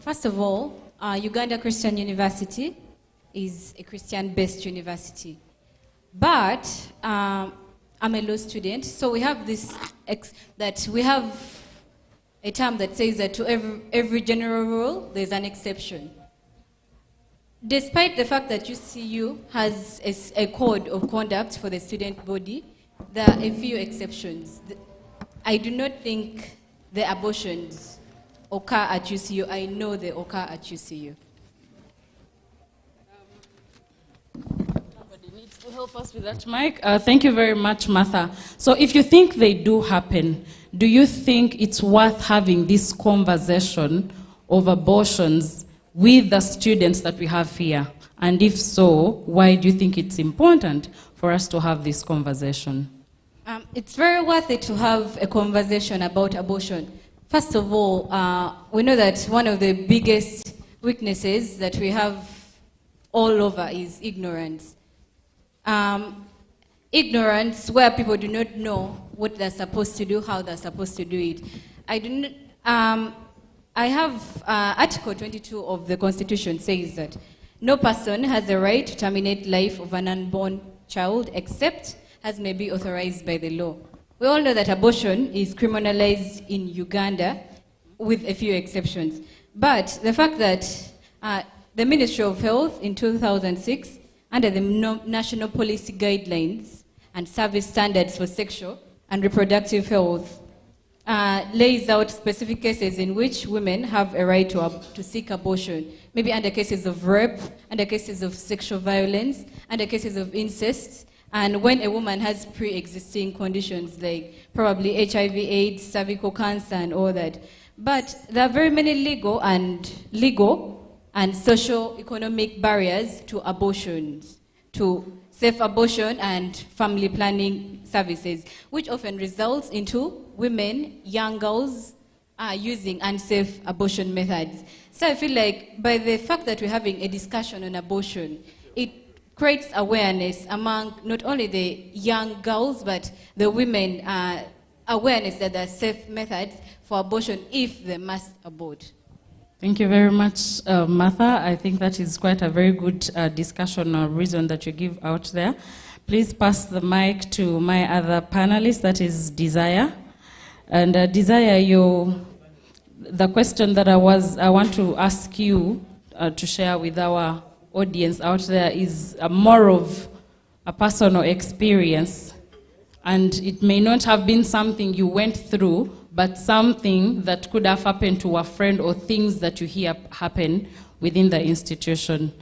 First of all, Uganda Christian University is a Christian-based university. But I'm a law student, so we have this, we have a term that says that to every general rule, there's an exception. Despite the fact that UCU has a code of conduct for the student body, there are a few exceptions. I do not think the abortions occur at UCU. I know they occur at UCU. To help us with that, Mike. Thank you very much, Martha. So if you think they do happen, do you think it's worth having this conversation of abortions with the students that we have here? And if so, why do you think it's important for us to have this conversation? It's very worth it to have a conversation about abortion. First of all, we know that one of the biggest weaknesses that we have all over is ignorance. Ignorance where people do not know what they're supposed to do, how they're supposed to do it. I have Article 22 of the Constitution says that no person has the right to terminate life of an unborn child except as may be authorized by the law. We all know that abortion is criminalized in Uganda with a few exceptions. But the fact that the Ministry of Health in 2006, under the National Policy Guidelines and Service Standards for Sexual and Reproductive Health, lays out specific cases in which women have a right to seek abortion, maybe under cases of rape, under cases of sexual violence, under cases of incest, and when a woman has pre-existing conditions like probably HIV, AIDS, cervical cancer, and all that. But there are very many legal and socio-economic barriers to abortions, to safe abortion and family planning services, which often results into women, young girls, using unsafe abortion methods. So I feel like by the fact that we're having a discussion on abortion, it creates awareness among not only the young girls, but the women, awareness that there are safe methods for abortion if they must abort. Thank you very much, Martha. I think that is quite a very good discussion or reason that you give out there. Please pass the mic to my other panelist, that is Desire. And Desire, the question that I want to ask you to share with our audience out there is more of a personal experience. And it may not have been something you went through, but something that could have happened to a friend or things that you hear happen within the institution.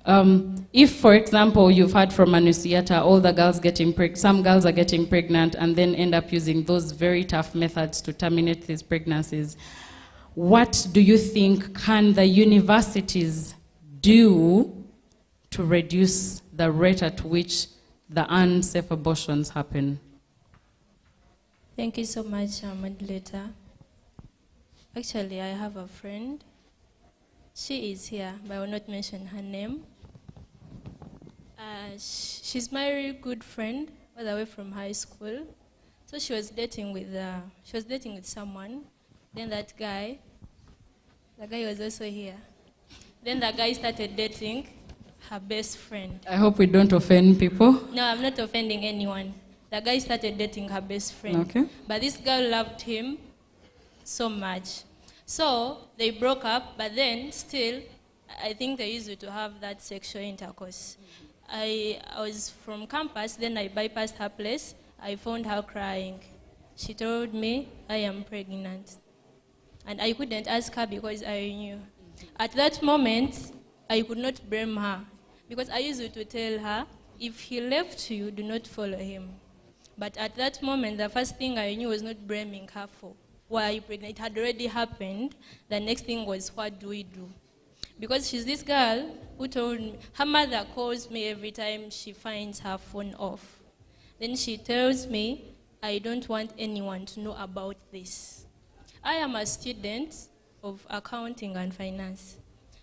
If, for example, you've heard from Anusiata, all the girls some girls are getting pregnant and then end up using those very tough methods to terminate these pregnancies, what do you think can the universities do to reduce the rate at which the unsafe abortions happen? Thank you so much, moderator. Actually, I have a friend. She is here, but I will not mention her name. She's my really good friend, all the way from high school. So she was dating with someone. Then the guy was also here. Then the guy started dating her best friend. I hope we don't offend people. No, I'm not offending anyone. The guy started dating her best friend. Okay. But this girl loved him so much. So they broke up, but then still, I think they used to have that sexual intercourse. I was from campus, then I bypassed her place. I found her crying. She told me, I am pregnant. And I couldn't ask her because I knew. At that moment, I could not blame her. Because I used to tell her, if he left you, do not follow him. But at that moment, the first thing I knew was not blaming her for why are you pregnant. It had already happened. The next thing was, what do we do? Because she's this girl who told me, her mother calls me every time she finds her phone off. Then she tells me, I don't want anyone to know about this. I am a student of accounting and finance.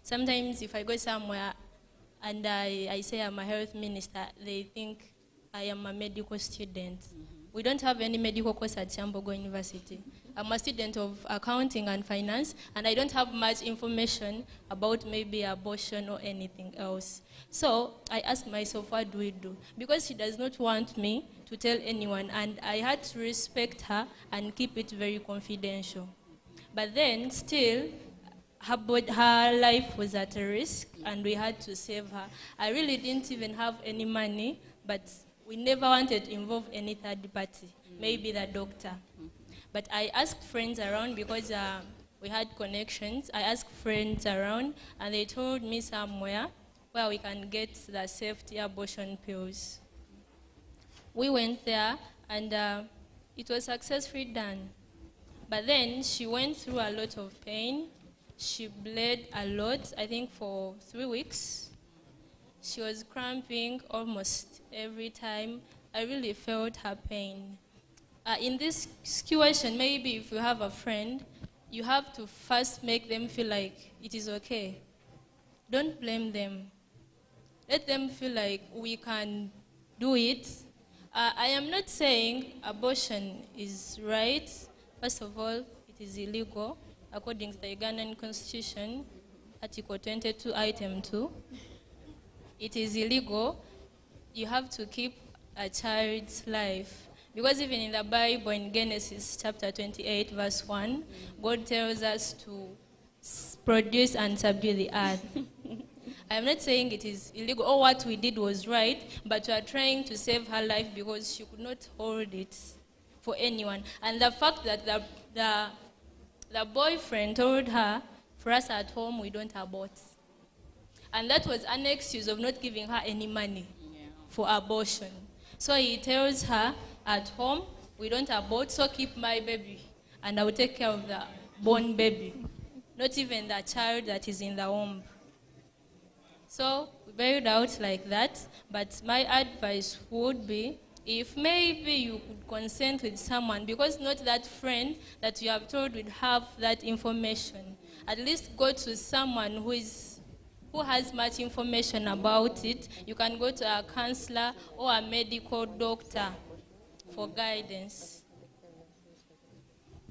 Sometimes if I go somewhere and I say I'm a health minister, they think I am a medical student. We don't have any medical course at Chambogo University. I'm a student of accounting and finance, and I don't have much information about maybe abortion or anything else. So I asked myself, what do we do? Because she does not want me to tell anyone, and I had to respect her and keep it very confidential. But then still, her life was at a risk, and we had to save her. I really didn't even have any money, but we never wanted to involve any third party, maybe the doctor. But I asked friends around because we had connections. I asked friends around, and they told me somewhere where we can get the safety abortion pills. We went there, and it was successfully done. But then she went through a lot of pain. She bled a lot, I think for 3 weeks. She was cramping almost every time. I really felt her pain. In this situation, maybe if you have a friend, you have to first make them feel like it is okay. Don't blame them. Let them feel like we can do it. I am not saying abortion is right. First of all, it is illegal according to the Ugandan Constitution, Article 22, Item 2. It is illegal. You have to keep a child's life. Because even in the Bible, in Genesis chapter 28, verse 1, God tells us to produce and subdue the earth. I'm not saying it is illegal or what we did was right, but we are trying to save her life because she could not hold it for anyone. And the fact that the boyfriend told her, for us at home, we don't abort. And that was an excuse of not giving her any money for abortion. So he tells her, at home, we don't abort, so keep my baby, and I will take care of the born baby, not even the child that is in the womb. So we buried out like that, but my advice would be, if maybe you could consent with someone, because not that friend that you have told would have that information, at least go to someone who has much information about it. You can go to a counselor or a medical doctor for guidance.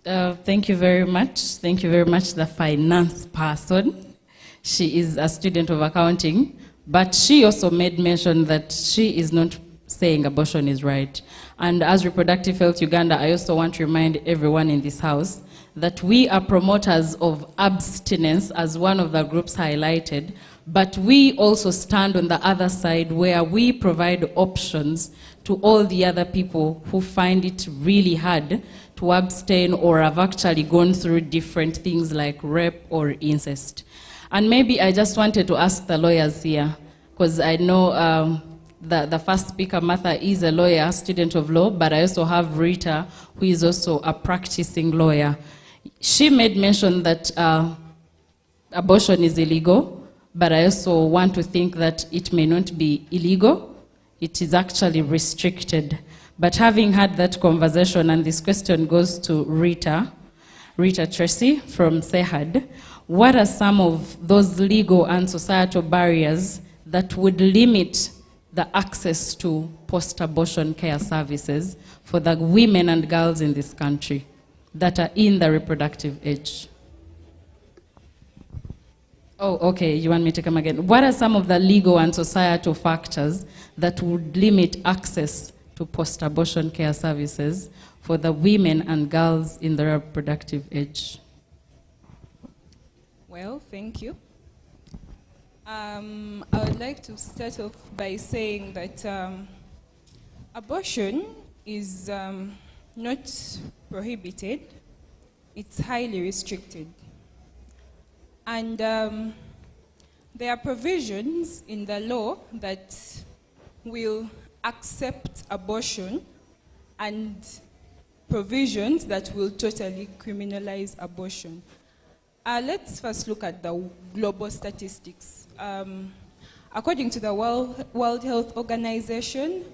Thank you very much. Thank you very much, the finance person. She is a student of accounting, but she also made mention that she is not saying abortion is right. And as Reproductive Health Uganda, I also want to remind everyone in this house that we are promoters of abstinence, as one of the groups highlighted, but we also stand on the other side where we provide options to all the other people who find it really hard to abstain or have actually gone through different things like rape or incest. And maybe I just wanted to ask the lawyers here, because I know the first speaker, Martha, is a lawyer, student of law, but I also have Rita, who is also a practicing lawyer. She made mention that abortion is illegal, but I also want to think that it may not be illegal. It is actually restricted. But having had that conversation, and this question goes to Rita Tracy from SEHAD, what are some of those legal and societal barriers that would limit the access to post-abortion care services for the women and girls in this country that are in the reproductive age? Oh, okay, you want me to come again? What are some of the legal and societal factors that would limit access to post-abortion care services for the women and girls in the reproductive age? Well, thank you. I would like to start off by saying that abortion is not prohibited, it's highly restricted. And there are provisions in the law that will accept abortion and provisions that will totally criminalize abortion. Let's first look at the global statistics. According to the World Health Organization,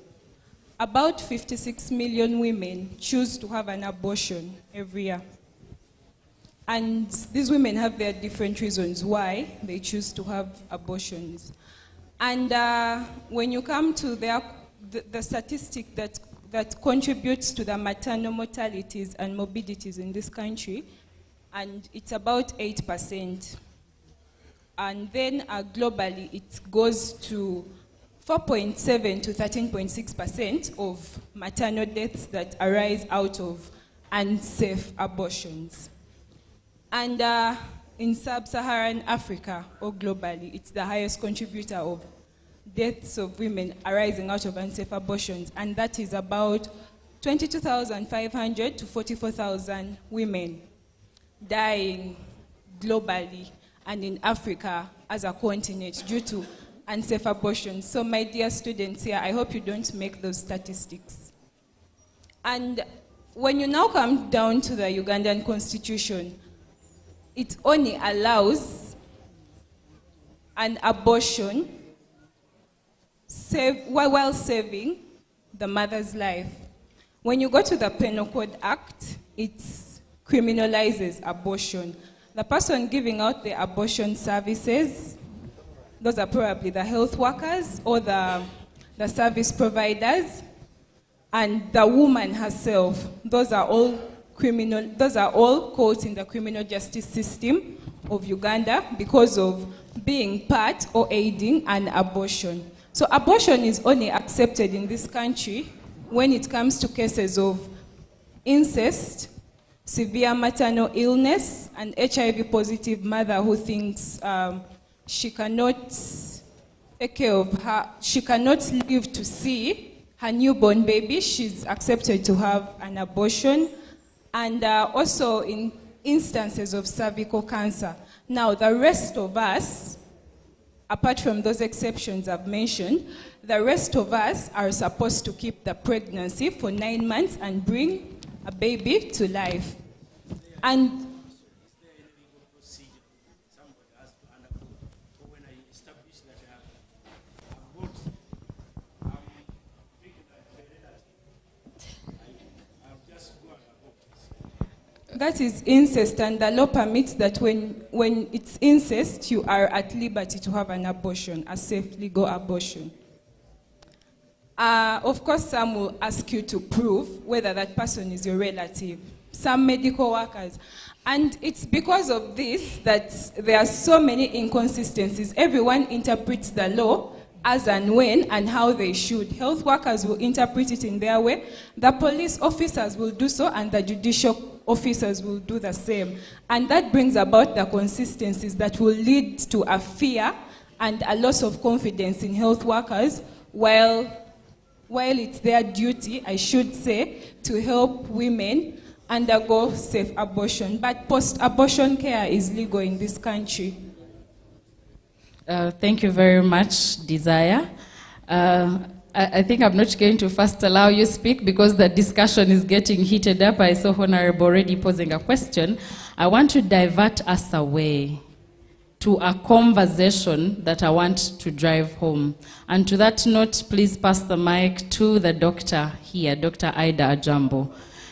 about 56 million women choose to have an abortion every year. And these women have their different reasons why they choose to have abortions. And when you come to the statistic that contributes to the maternal mortalities and morbidities in this country, and it's about 8%. And then globally, it goes to 4.7 to 13.6% of maternal deaths that arise out of unsafe abortions. And in sub-Saharan Africa, or globally, it's the highest contributor of deaths of women arising out of unsafe abortions, and that is about 22,500 to 44,000 women dying globally and in Africa as a continent due to and safe abortion. So my dear students here, I hope you don't make those statistics. And when you now come down to the Ugandan Constitution, it only allows an abortion while saving the mother's life. When you go to the Penal Code Act, it criminalizes abortion. The person giving out the abortion services, those are probably the health workers or the service providers, and the woman herself. Those are all caught in the criminal justice system of Uganda because of being part or aiding an abortion. So abortion is only accepted in this country when it comes to cases of incest, severe maternal illness, and HIV-positive mother who thinks she cannot take care of her, she cannot live to see her newborn baby. She's accepted to have an abortion. And also in instances of cervical cancer. Now, the rest of us, apart from those exceptions I've mentioned, the rest of us are supposed to keep the pregnancy for 9 months and bring a baby to life. And that is incest, and the law permits that when it's incest, you are at liberty to have an abortion, a safe legal abortion. Of course, some will ask you to prove whether that person is your relative. Some medical workers. And it's because of this that there are so many inconsistencies. Everyone interprets the law as and when and how they should. Health workers will interpret it in their way. The police officers will do so, and the judicial officers will do the same. And that brings about the consistencies that will lead to a fear and a loss of confidence in health workers, while it's their duty, I should say, to help women undergo safe abortion. But post-abortion care is legal in this country. Thank you very much, Desire. I think I'm not going to first allow you speak because the discussion is getting heated up. I saw Honorable already posing a question. I want to divert us away to a conversation that I want to drive home. And to that note, please pass the mic to the doctor here, Dr. Ida Ajambo.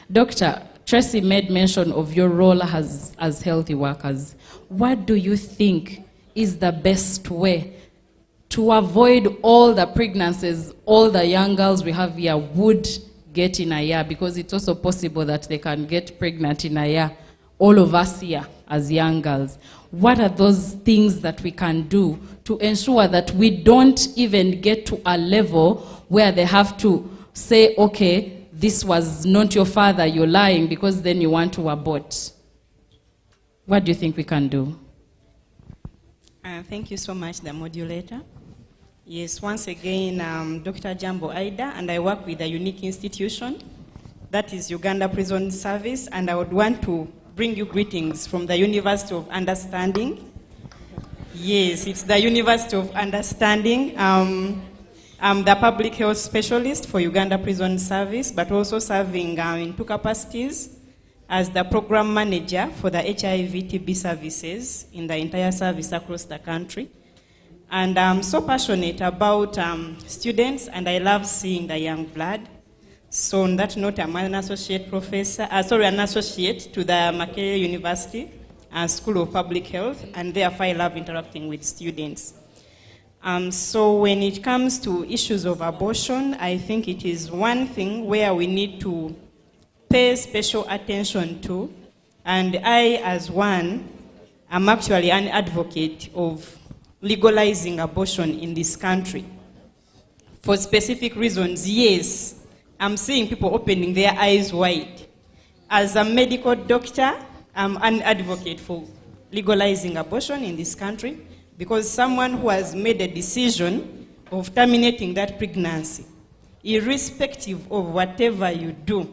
Doctor, Tracy made mention of your role as healthy workers. What do you think is the best way to avoid all the pregnancies all the young girls we have here would get in a year? Because it's also possible that they can get pregnant in a year, all of us here as young girls. What are those things that we can do to ensure that we don't even get to a level where they have to say, okay, this was not your father, you're lying, because then you want to abort? What do you think we can do? Thank you so much, the modulator. Yes, once again, Dr. Jambo Aida, and I work with a unique institution, that is Uganda Prison Service, and I would want to bring you greetings from the University of Understanding. Yes, it's the University of Understanding. I'm the public health specialist for Uganda Prison Service, but also serving in two capacities as the program manager for the HIV/TB services in the entire service across the country. And I'm so passionate about students, and I love seeing the young blood. So on that note, I'm an associate professor, an associate to the Makerere University School of Public Health, and therefore I love interacting with students. So when it comes to issues of abortion, I think it is one thing where we need to pay special attention to, and I, as one, am actually an advocate of legalizing abortion in this country. For specific reasons, yes, I'm seeing people opening their eyes wide. As a medical doctor, I'm an advocate for legalizing abortion in this country, because someone who has made a decision of terminating that pregnancy, irrespective of whatever you do,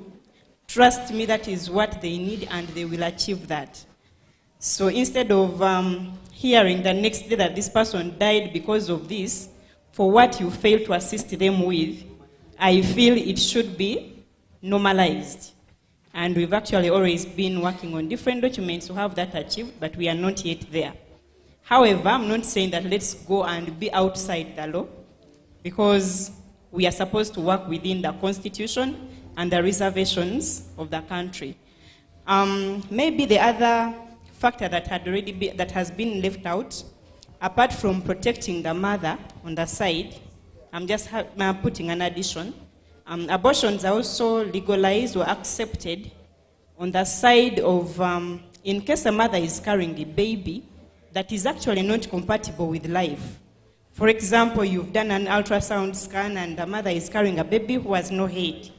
trust me, that is what they need, and they will achieve that. So instead of hearing the next day that this person died because of this, for what you fail to assist them with, I feel it should be normalized. And we've actually always been working on different documents to have that achieved, but we are not yet there. However, I'm not saying that let's go and be outside the law, because we are supposed to work within the Constitution and the reservations of the country. Maybe the other factor that has been left out, apart from protecting the mother on the side, I'm just putting an addition. Abortions are also legalized or accepted on the side of, in case a mother is carrying a baby that is actually not compatible with life. For example, you've done an ultrasound scan and the mother is carrying a baby who has no head.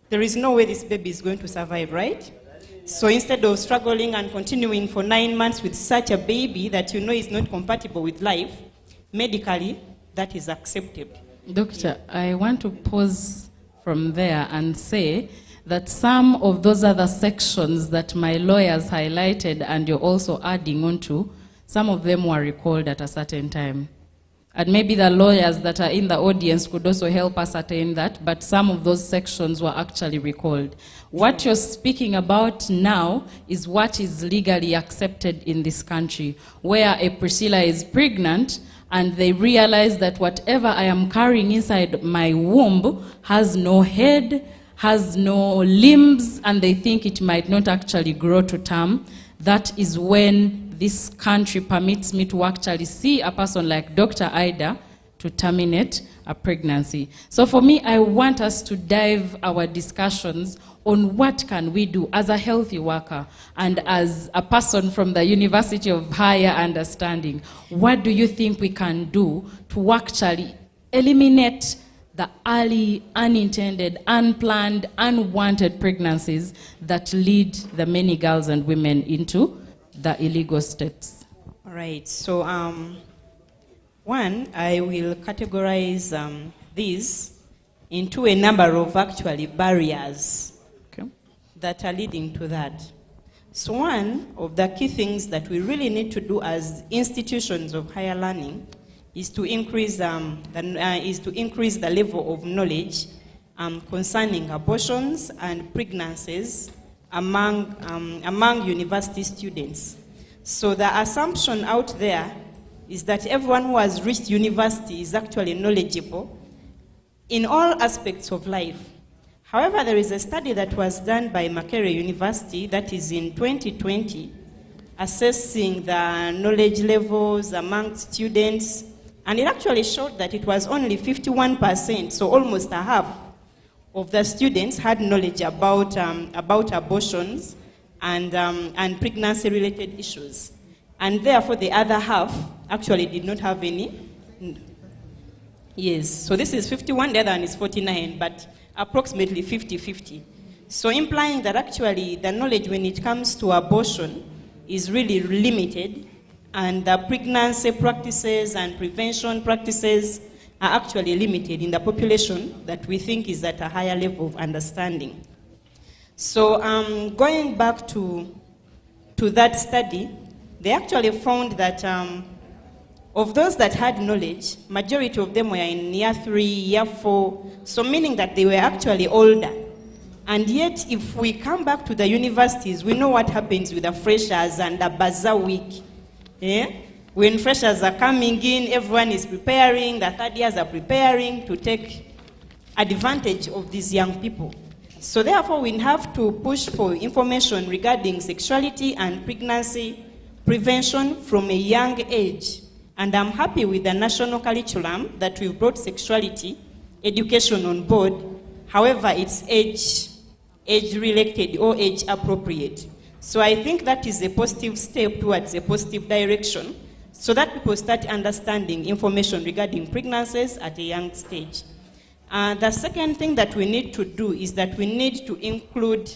There is no way this baby is going to survive, right? So instead of struggling and continuing for 9 months with such a baby that you know is not compatible with life, medically, that is accepted. Doctor, I want to pause from there and say that some of those other sections that my lawyers highlighted and you're also adding on to, some of them were recalled at a certain time. And maybe the lawyers that are in the audience could also help ascertain that, but some of those sections were actually recalled. What you're speaking about now is what is legally accepted in this country, where a Priscilla is pregnant and they realize that whatever I am carrying inside my womb has no head, has no limbs, and they think it might not actually grow to term. That is when this country permits me to actually see a person like Dr. Ida to terminate a pregnancy. So for me, I want us to dive our discussions on what can we do as a healthy worker and as a person from the University of Higher Understanding. What do you think we can do to actually eliminate the early, unintended, unplanned, unwanted pregnancies that lead the many girls and women into the illegal states? All right, so one, I will categorize these into a number of actually barriers that are leading to that. So one of the key things that we really need to do as institutions of higher learning is to increase the level of knowledge concerning abortions and pregnancies among university students. So the assumption out there is that everyone who has reached university is actually knowledgeable in all aspects of life. However, there is a study that was done by Makerere University that is in 2020, assessing the knowledge levels among students, and it actually showed that it was only 51%, so almost a half of the students had knowledge about abortions and pregnancy-related issues. And therefore, the other half actually did not have any. Yes, so this is 51, the other one is 49, but approximately 50-50. So implying that actually the knowledge when it comes to abortion is really limited, and the pregnancy practices and prevention practices are actually limited in the population that we think is at a higher level of understanding. So going back to that study, they actually found that of those that had knowledge, majority of them were in year 3, year 4, so meaning that they were actually older. And yet, if we come back to the universities, we know what happens with the freshers and the bazaar week. Yeah? When freshers are coming in, everyone is preparing, the third years are preparing to take advantage of these young people. So therefore, we have to push for information regarding sexuality and pregnancy prevention from a young age. And I'm happy with the national curriculum that we've brought sexuality education on board. However, it's age-related or age-appropriate. So I think that is a positive step towards a positive direction so that people start understanding information regarding pregnancies at a young stage. The second thing that we need to do is that we need to include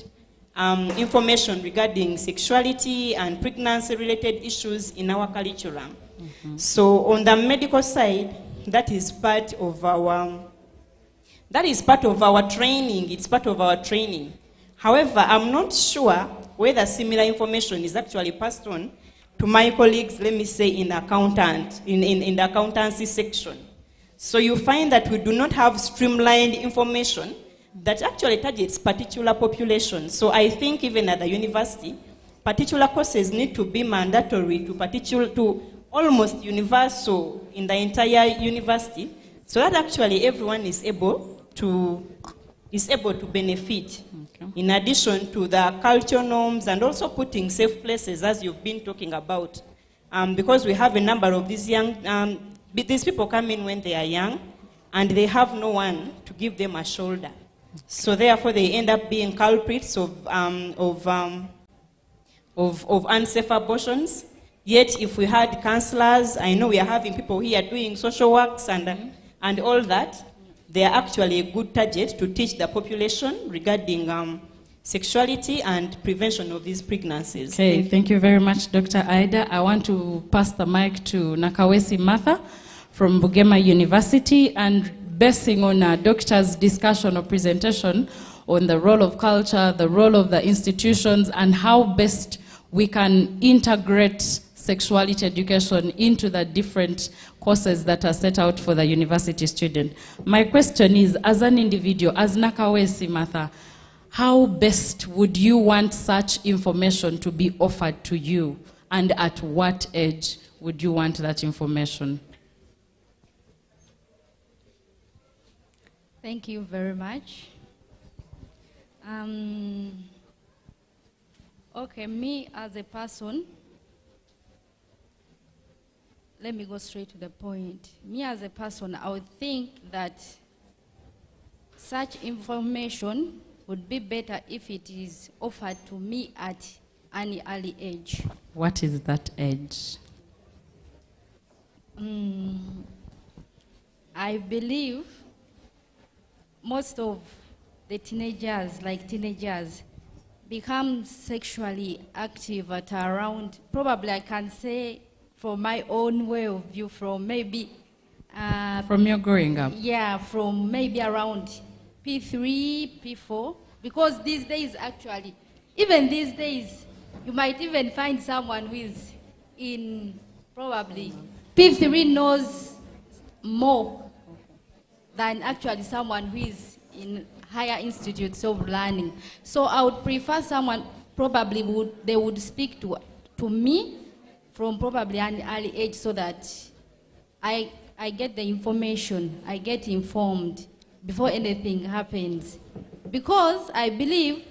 information regarding sexuality and pregnancy-related issues in our curriculum. Mm-hmm. So on the medical side, that is part of our training. It's part of our training. However, I'm not sure whether similar information is actually passed on to my colleagues, let me say, in the accountancy section. So you find that we do not have streamlined information that actually targets particular populations. So I think even at the university, particular courses need to be mandatory to almost universal in the entire university, so that actually everyone is able to benefit. Okay. In addition to the cultural norms and also putting safe places, as you've been talking about, because we have a number of these these people come in when they are young, and they have no one to give them a shoulder. So therefore, they end up being culprits of unsafe abortions. Yet, if we had counselors, I know we are having people here doing social works and all that, they are actually a good target to teach the population regarding sexuality and prevention of these pregnancies. Okay, thank you very much, Dr. Aida. I want to pass the mic to Nakawesi Martha from Bugema University, and basing on our doctor's discussion or presentation on the role of culture, the role of the institutions, and how best we can integrate sexuality education into the different courses that are set out for the university student. My question is, as an individual, as Nakawesi Martha, how best would you want such information to be offered to you, and at what age would you want that information? Thank you very much. Okay, me as a person, let me go straight to the point. Me as a person, I would think that such information would be better if it is offered to me at an early age. What is that age? I believe most of the teenagers, become sexually active at around, probably I can say from my own way of view, from maybe... from your growing up? Yeah, from maybe around P3, P4, because these days actually, even these days, you might even find someone who is in probably P3 knows more than actually someone who is in higher institutes of learning. So I would prefer someone probably they would speak to me from probably an early age, so that I get the information, I get informed before anything happens. Because I believe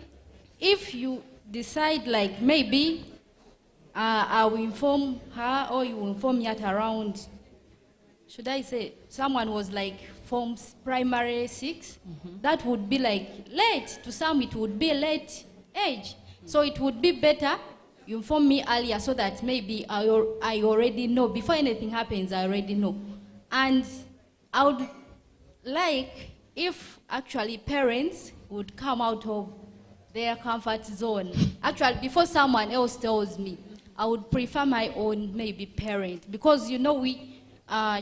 if you decide like maybe I will inform her or you will inform me at around, should I say, someone was like from primary 6, that would be like late. To some it would be a late age. So it would be better you inform me earlier, so that maybe I already know, before anything happens, I already know. And I would like if actually parents would come out of their comfort zone. Actually, before someone else tells me, I would prefer my own maybe parent, because you know we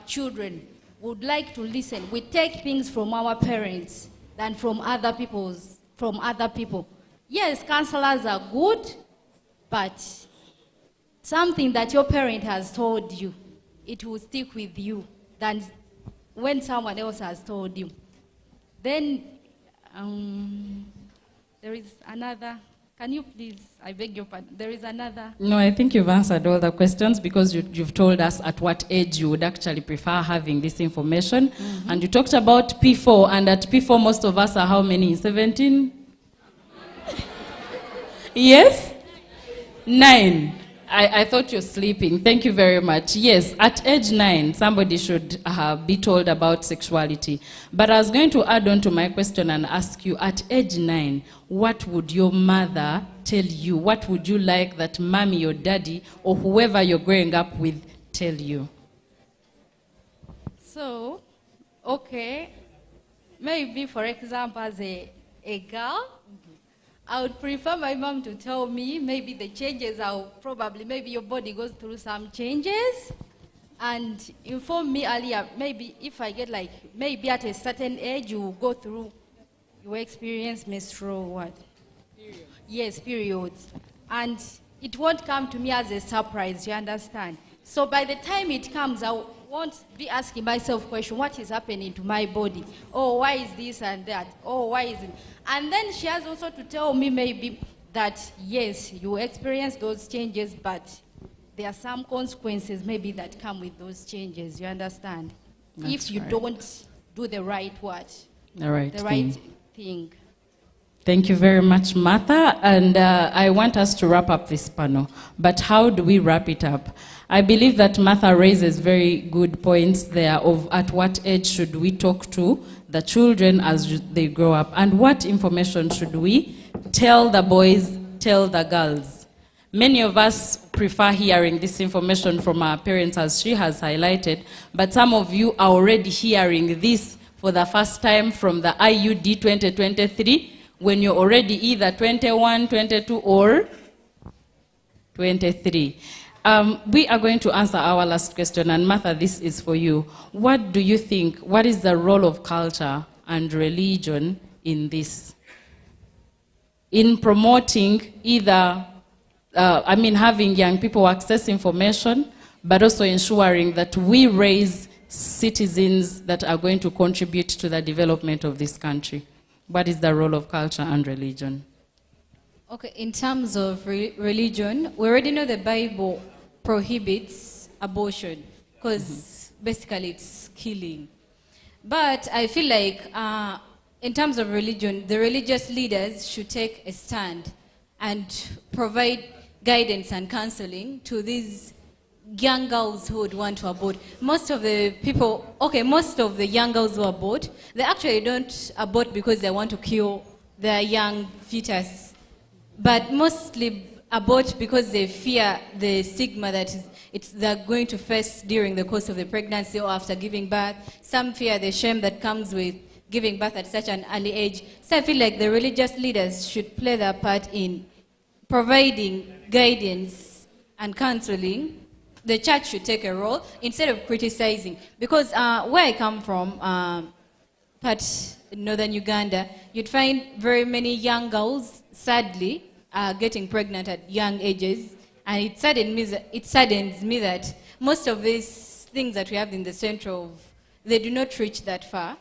children would like to listen. We take things from our parents than from other people. Yes, counselors are good, but something that your parent has told you, it will stick with you than when someone else has told you. Then there is another. Can you please, I beg your pardon, there is another. No, I think you've answered all the questions, because you've told us at what age you would actually prefer having this information. And you talked about P4, and at P4 most of us are how many? 17? Yes? 9. I thought you're sleeping. Thank you very much. Yes, at age 9, somebody should be told about sexuality. But I was going to add on to my question and ask you, at age 9, what would your mother tell you? What would you like that mommy or daddy or whoever you're growing up with tell you? So, okay, maybe for example, as a girl, I would prefer my mom to tell me maybe the changes maybe your body goes through some changes, and inform me earlier. Maybe if I get like, maybe at a certain age you will go through, you experience menstrual what? Period. Yes, periods. And it won't come to me as a surprise, you understand? So by the time it comes, won't be asking myself question, what is happening to my body? Oh, why is this and that? Oh, why is it? And then she has also to tell me maybe that, yes, you experience those changes, but there are some consequences maybe that come with those changes, you understand? That's if you right. don't do the right right thing. Thank you very much, Martha. And I want us to wrap up this panel. But how do we wrap it up? I believe that Martha raises very good points there of at what age should we talk to the children as they grow up, and what information should we tell the boys, tell the girls. Many of us prefer hearing this information from our parents, as she has highlighted, but some of you are already hearing this for the first time from the IUD 2023, when you're already either 21, 22, or 23. We are going to answer our last question, and Martha, this is for you. What do you think, what is the role of culture and religion in this? In promoting either, having young people access information, but also ensuring that we raise citizens that are going to contribute to the development of this country. What is the role of culture and religion? Okay, in terms of religion, we already know the Bible prohibits abortion because basically it's killing. But I feel like in terms of religion, the religious leaders should take a stand and provide guidance and counseling to these young girls who would want to abort. Most of the young girls who abort, they actually don't abort because they want to kill their young fetus, but mostly abort because they fear the stigma that they're going to face during the course of the pregnancy or after giving birth. Some fear the shame that comes with giving birth at such an early age. So I feel like the religious leaders should play their part in providing guidance and counseling. The church should take a role instead of criticizing. Because where I come from, part in northern Uganda, you'd find very many young girls, sadly, getting pregnant at young ages. And it saddens me that most of these things that we have in the center they do not reach that far.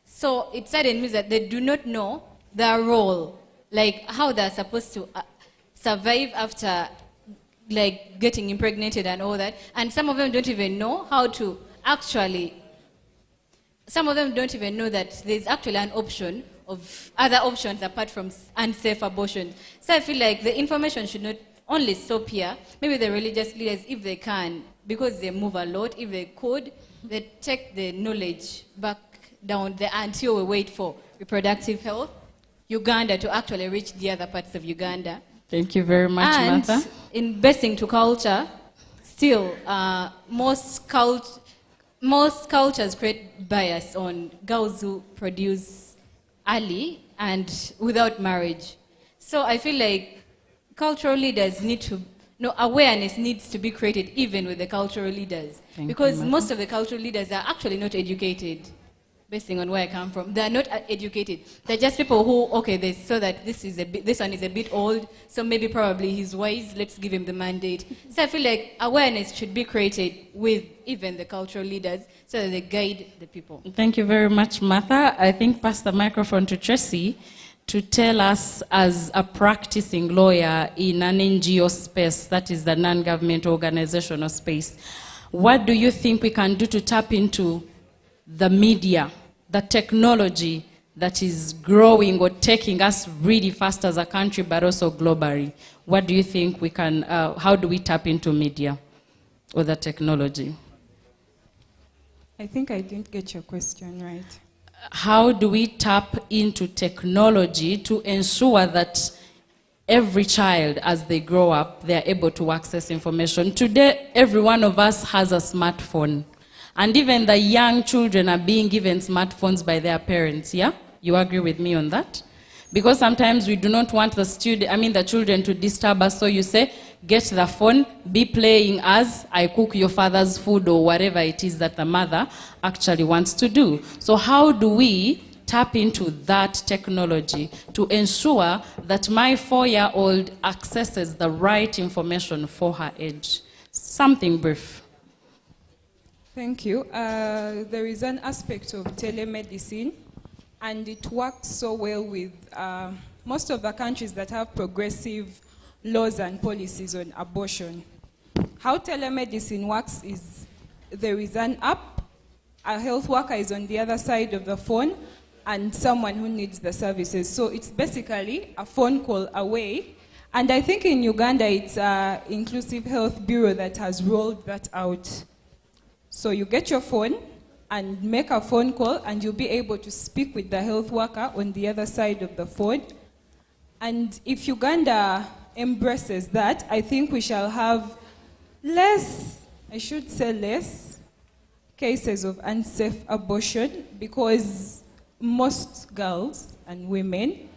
So it saddens me that they do not know their role, like how they're supposed to survive after getting impregnated and all that. And some of them don't even know how to some of them don't even know that there's actually an option of other options apart from unsafe abortion. So I feel like the information should not only stop here. Maybe the religious leaders, if they can, because they move a lot, if they could, they take the knowledge back down there until we wait for reproductive health, Uganda, to actually reach the other parts of Uganda. Thank you very much, And Martha. in investing to culture, still, most cultures create bias on girls who produce early and without marriage. So I feel like cultural leaders awareness needs to be created even with the cultural leaders. Thank because you, most of the cultural leaders are actually not educated. Based on where I come from, they're not educated. They're just people who, they saw that this one is a bit old, so maybe probably he's wise, let's give him the mandate. So I feel like awareness should be created with even the cultural leaders so that they guide the people. Thank you very much, Martha. I think pass the microphone to Tracy to tell us, as a practicing lawyer in an NGO space, that is the non-government organizational space, what do you think we can do to tap into the media, the technology that is growing or taking us really fast as a country, but also globally? What do you think we can, how do we tap into media or the technology? I think I didn't get your question right. How do we tap into technology to ensure that every child, as they grow up, they're able to access information? Today, every one of us has a smartphone. And even the young children are being given smartphones by their parents, yeah? You agree with me on that? Because sometimes we do not want the children to disturb us, so you say, get the phone, be playing as I cook your father's food or whatever it is that the mother actually wants to do. So how do we tap into that technology to ensure that my 4-year-old accesses the right information for her age? Something brief. Thank you. There is an aspect of telemedicine, and it works so well with most of the countries that have progressive laws and policies on abortion. How telemedicine works is there is an app, a health worker is on the other side of the phone, and someone who needs the services. So it's basically a phone call away. And I think in Uganda, it's Inclusive Health Bureau that has rolled that out. So you get your phone and make a phone call, and you'll be able to speak with the health worker on the other side of the phone. And if Uganda embraces that, I think we shall have less cases of unsafe abortion, because most girls and women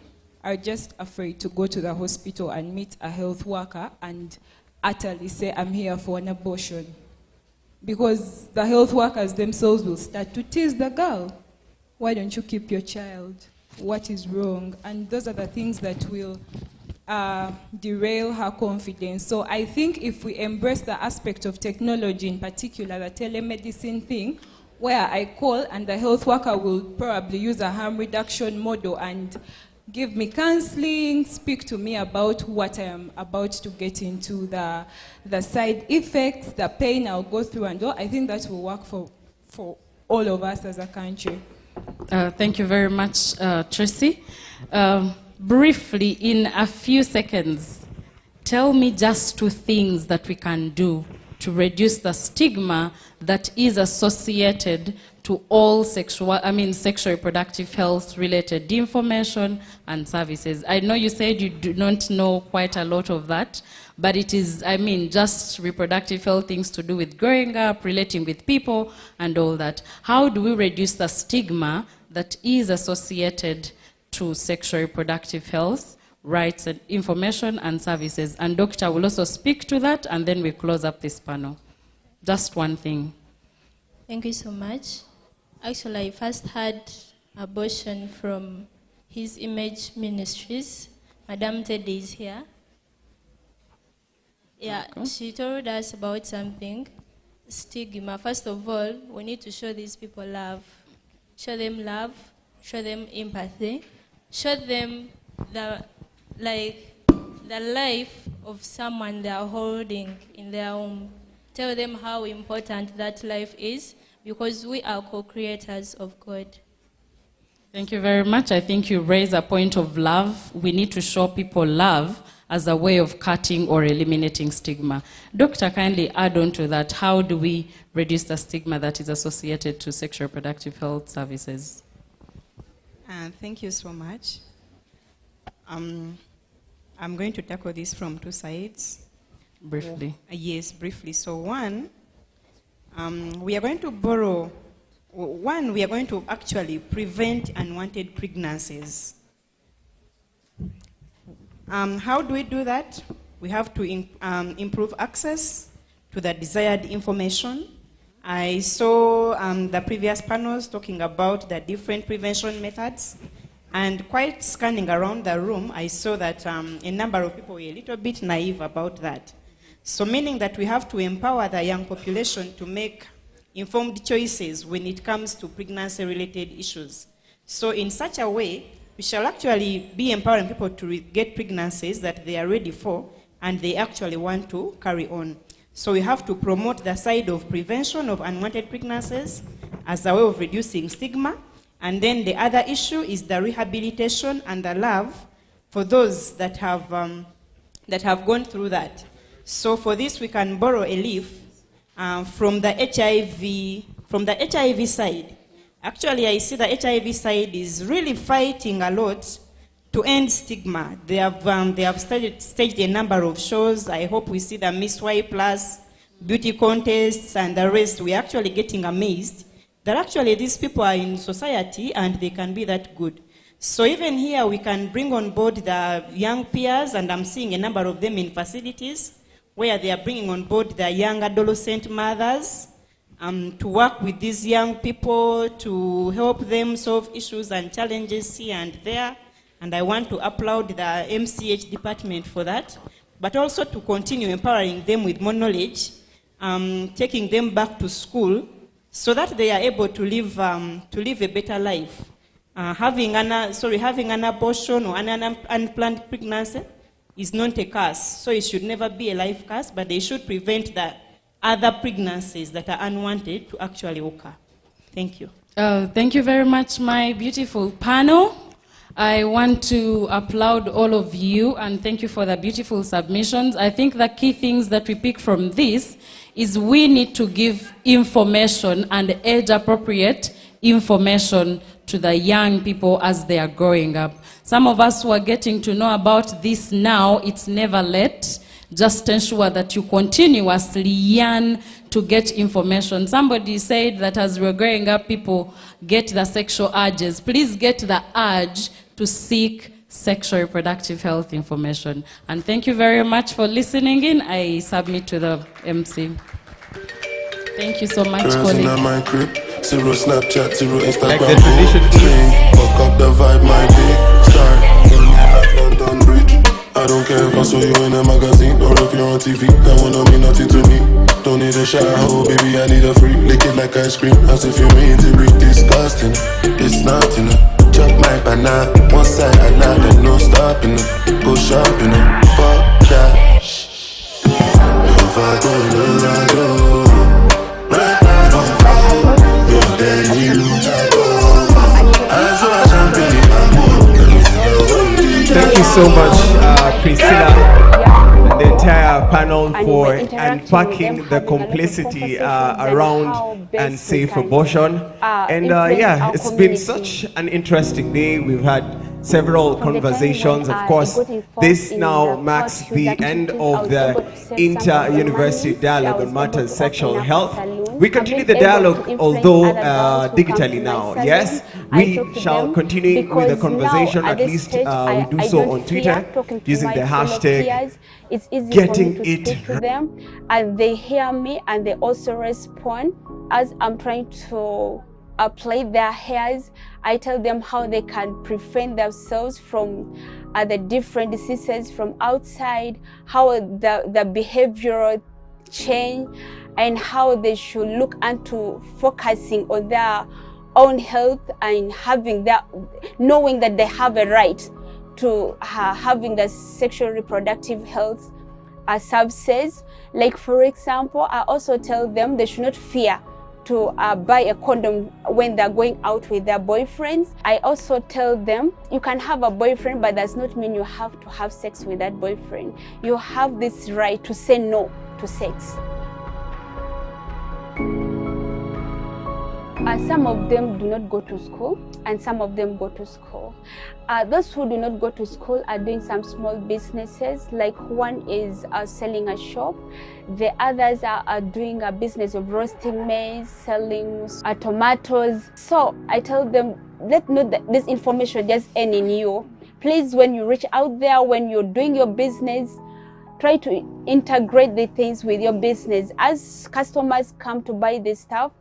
are just afraid to go to the hospital and meet a health worker and utterly say, I'm here for an abortion. Because the health workers themselves will start to tease the girl. Why don't you keep your child? What is wrong? And those are the things that will derail her confidence. So I think if we embrace the aspect of technology, in particular the telemedicine thing, where I call and the health worker will probably use a harm reduction model and give me counseling, speak to me about what I am about to get into, the side effects, the pain I'll go through, and all. I think that will work for all of us as a country. Thank you very much, Tracy. Briefly, in a few seconds, tell me just 2 things that we can do to reduce the stigma that is associated to all sexual reproductive health related information and services. I know you said you do not know quite a lot of that, but it is, just reproductive health things to do with growing up, relating with people, and all that. How do we reduce the stigma that is associated to sexual reproductive health, rights, and information and services? And Doctor will also speak to that, and then we close up this panel. Just one thing. Thank you so much. Actually, I first had abortion from His Image Ministries. Madam Teddy is here. Yeah, she told us about something, stigma. First of all, we need to show these people love. Show them love, show them empathy, show them the life of someone they are holding in their home. Tell them how important that life is, because we are co-creators of God. Thank you very much. I think you raise a point of love. We need to show people love as a way of cutting or eliminating stigma. Doctor, kindly add on to that. How do we reduce the stigma that is associated to sexual reproductive health services? Thank you so much. I'm going to tackle this from 2 sides. Briefly. Yes, briefly. So one, we are going to we are going to actually prevent unwanted pregnancies. How do we do that? We have to improve access to the desired information. I saw the previous panels talking about the different prevention methods, and quite scanning around the room, I saw that a number of people were a little bit naive about that. So meaning that we have to empower the young population to make informed choices when it comes to pregnancy-related issues. So in such a way, we shall actually be empowering people to get pregnancies that they are ready for and they actually want to carry on. So we have to promote the side of prevention of unwanted pregnancies as a way of reducing stigma. And then the other issue is the rehabilitation and the love for those that have gone through that. So for this, we can borrow a leaf from the HIV side. Actually, I see the HIV side is really fighting a lot to end stigma. They have staged a number of shows. I hope we see the Miss Y Plus, beauty contests, and the rest. We're actually getting amazed that actually these people are in society and they can be that good. So even here, we can bring on board the young peers, and I'm seeing a number of them in facilities where they are bringing on board the young adolescent mothers to work with these young people to help them solve issues and challenges here and there. And I want to applaud the MCH department for that, but also to continue empowering them with more knowledge, taking them back to school so that they are able to live a better life. Having an abortion or an unplanned pregnancy is not a curse, so it should never be a life curse, but they should prevent the other pregnancies that are unwanted to actually occur. Thank you. Thank you very much, my beautiful panel. I want to applaud all of you and thank you for the beautiful submissions. I think the key things that we pick from this is we need to give information and age-appropriate information to the young people as they are growing up. Some of us who are getting to know about this now, it's never late. Just ensure that you continuously yearn to get information. Somebody said that as we're growing up, people get the sexual urges. Please get the urge to seek sexual reproductive health information. And thank you very much for listening in. I submit to the MC. Thank you so much, colleague. Zero Snapchat, zero Instagram, like the tradition fuck up the vibe, my day. Start, London Bridge. I don't care if I saw you in a magazine or if you're on TV. That won't mean nothing to me. Don't need a shower, baby, I need a free. Lick it like ice cream, as if you mean to be disgusting. It's not enough. Chop my banana, one side and now there's no stopping it. Go shopping it, fuck that. If I go, I go. Then you Thank you so much, Priscilla, and the entire panel for unpacking the complexity around unsafe abortion. And yeah, it's been such an interesting day. We've had several conversations. Of course, this now marks the end of the inter-university dialogue on matters sexual health. We continue the dialogue, although digitally now. Yes, we shall continue with the conversation. At least we do so on Twitter using the hashtag it's easy getting for me to speak to them, and they hear me and they also respond as I'm trying to play their hairs. I tell them how they can prevent themselves from the different diseases from outside, how the behavioral change, and how they should look into focusing on their own health and having that, knowing that they have a right to having the sexual reproductive health services. Like for example, I also tell them they should not fear to buy a condom when they're going out with their boyfriends. I also tell them you can have a boyfriend, but does not mean you have to have sex with that boyfriend. You have this right to say no to sex. Some of them do not go to school, and some of them go to school. Those who do not go to school are doing some small businesses, like one is selling a shop. The others are doing a business of roasting maize, selling tomatoes. So I tell them, let not that this information just end in you. Please, when you reach out there, when you're doing your business, try to integrate the things with your business. As customers come to buy this stuff,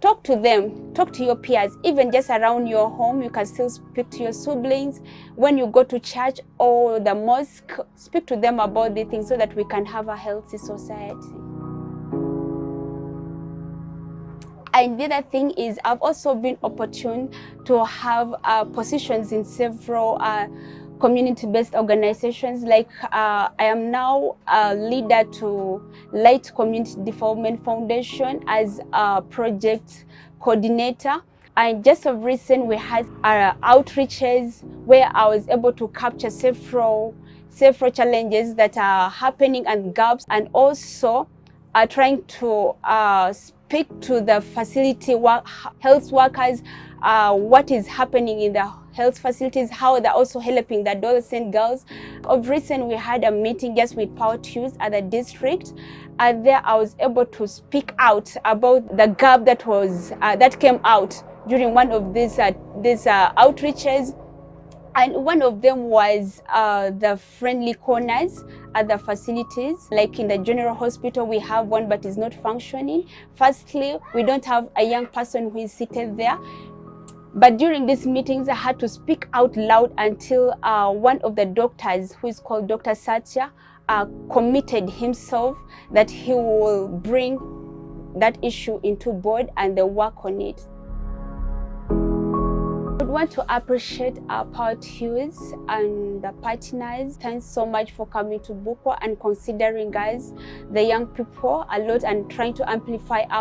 talk to them, talk to your peers. Even just around your home, you can still speak to your siblings. When you go to church or the mosque, speak to them about the things so that we can have a healthy society. And the other thing is, I've also been opportune to have positions in several community-based organizations. Like I am now a leader to Light Community Development Foundation as a project coordinator. And just of recent, we had outreaches where I was able to capture several challenges that are happening and gaps, and also trying to speak to the facility health workers, what is happening in the health facilities, how they're also helping the adolescent girls. Of recent, we had a meeting just with Power Tues at the district, and there I was able to speak out about the gap that was that came out during one of these outreaches. And one of them was the friendly corners at the facilities. Like in the general hospital, we have one but is not functioning. Firstly, we don't have a young person who is seated there. But during these meetings, I had to speak out loud until one of the doctors, who is called Dr. Satya, committed himself that he will bring that issue into board and they work on it. I would want to appreciate our partners and the partners. Thanks so much for coming to Bukwa and considering, guys, the young people a lot and trying to amplify our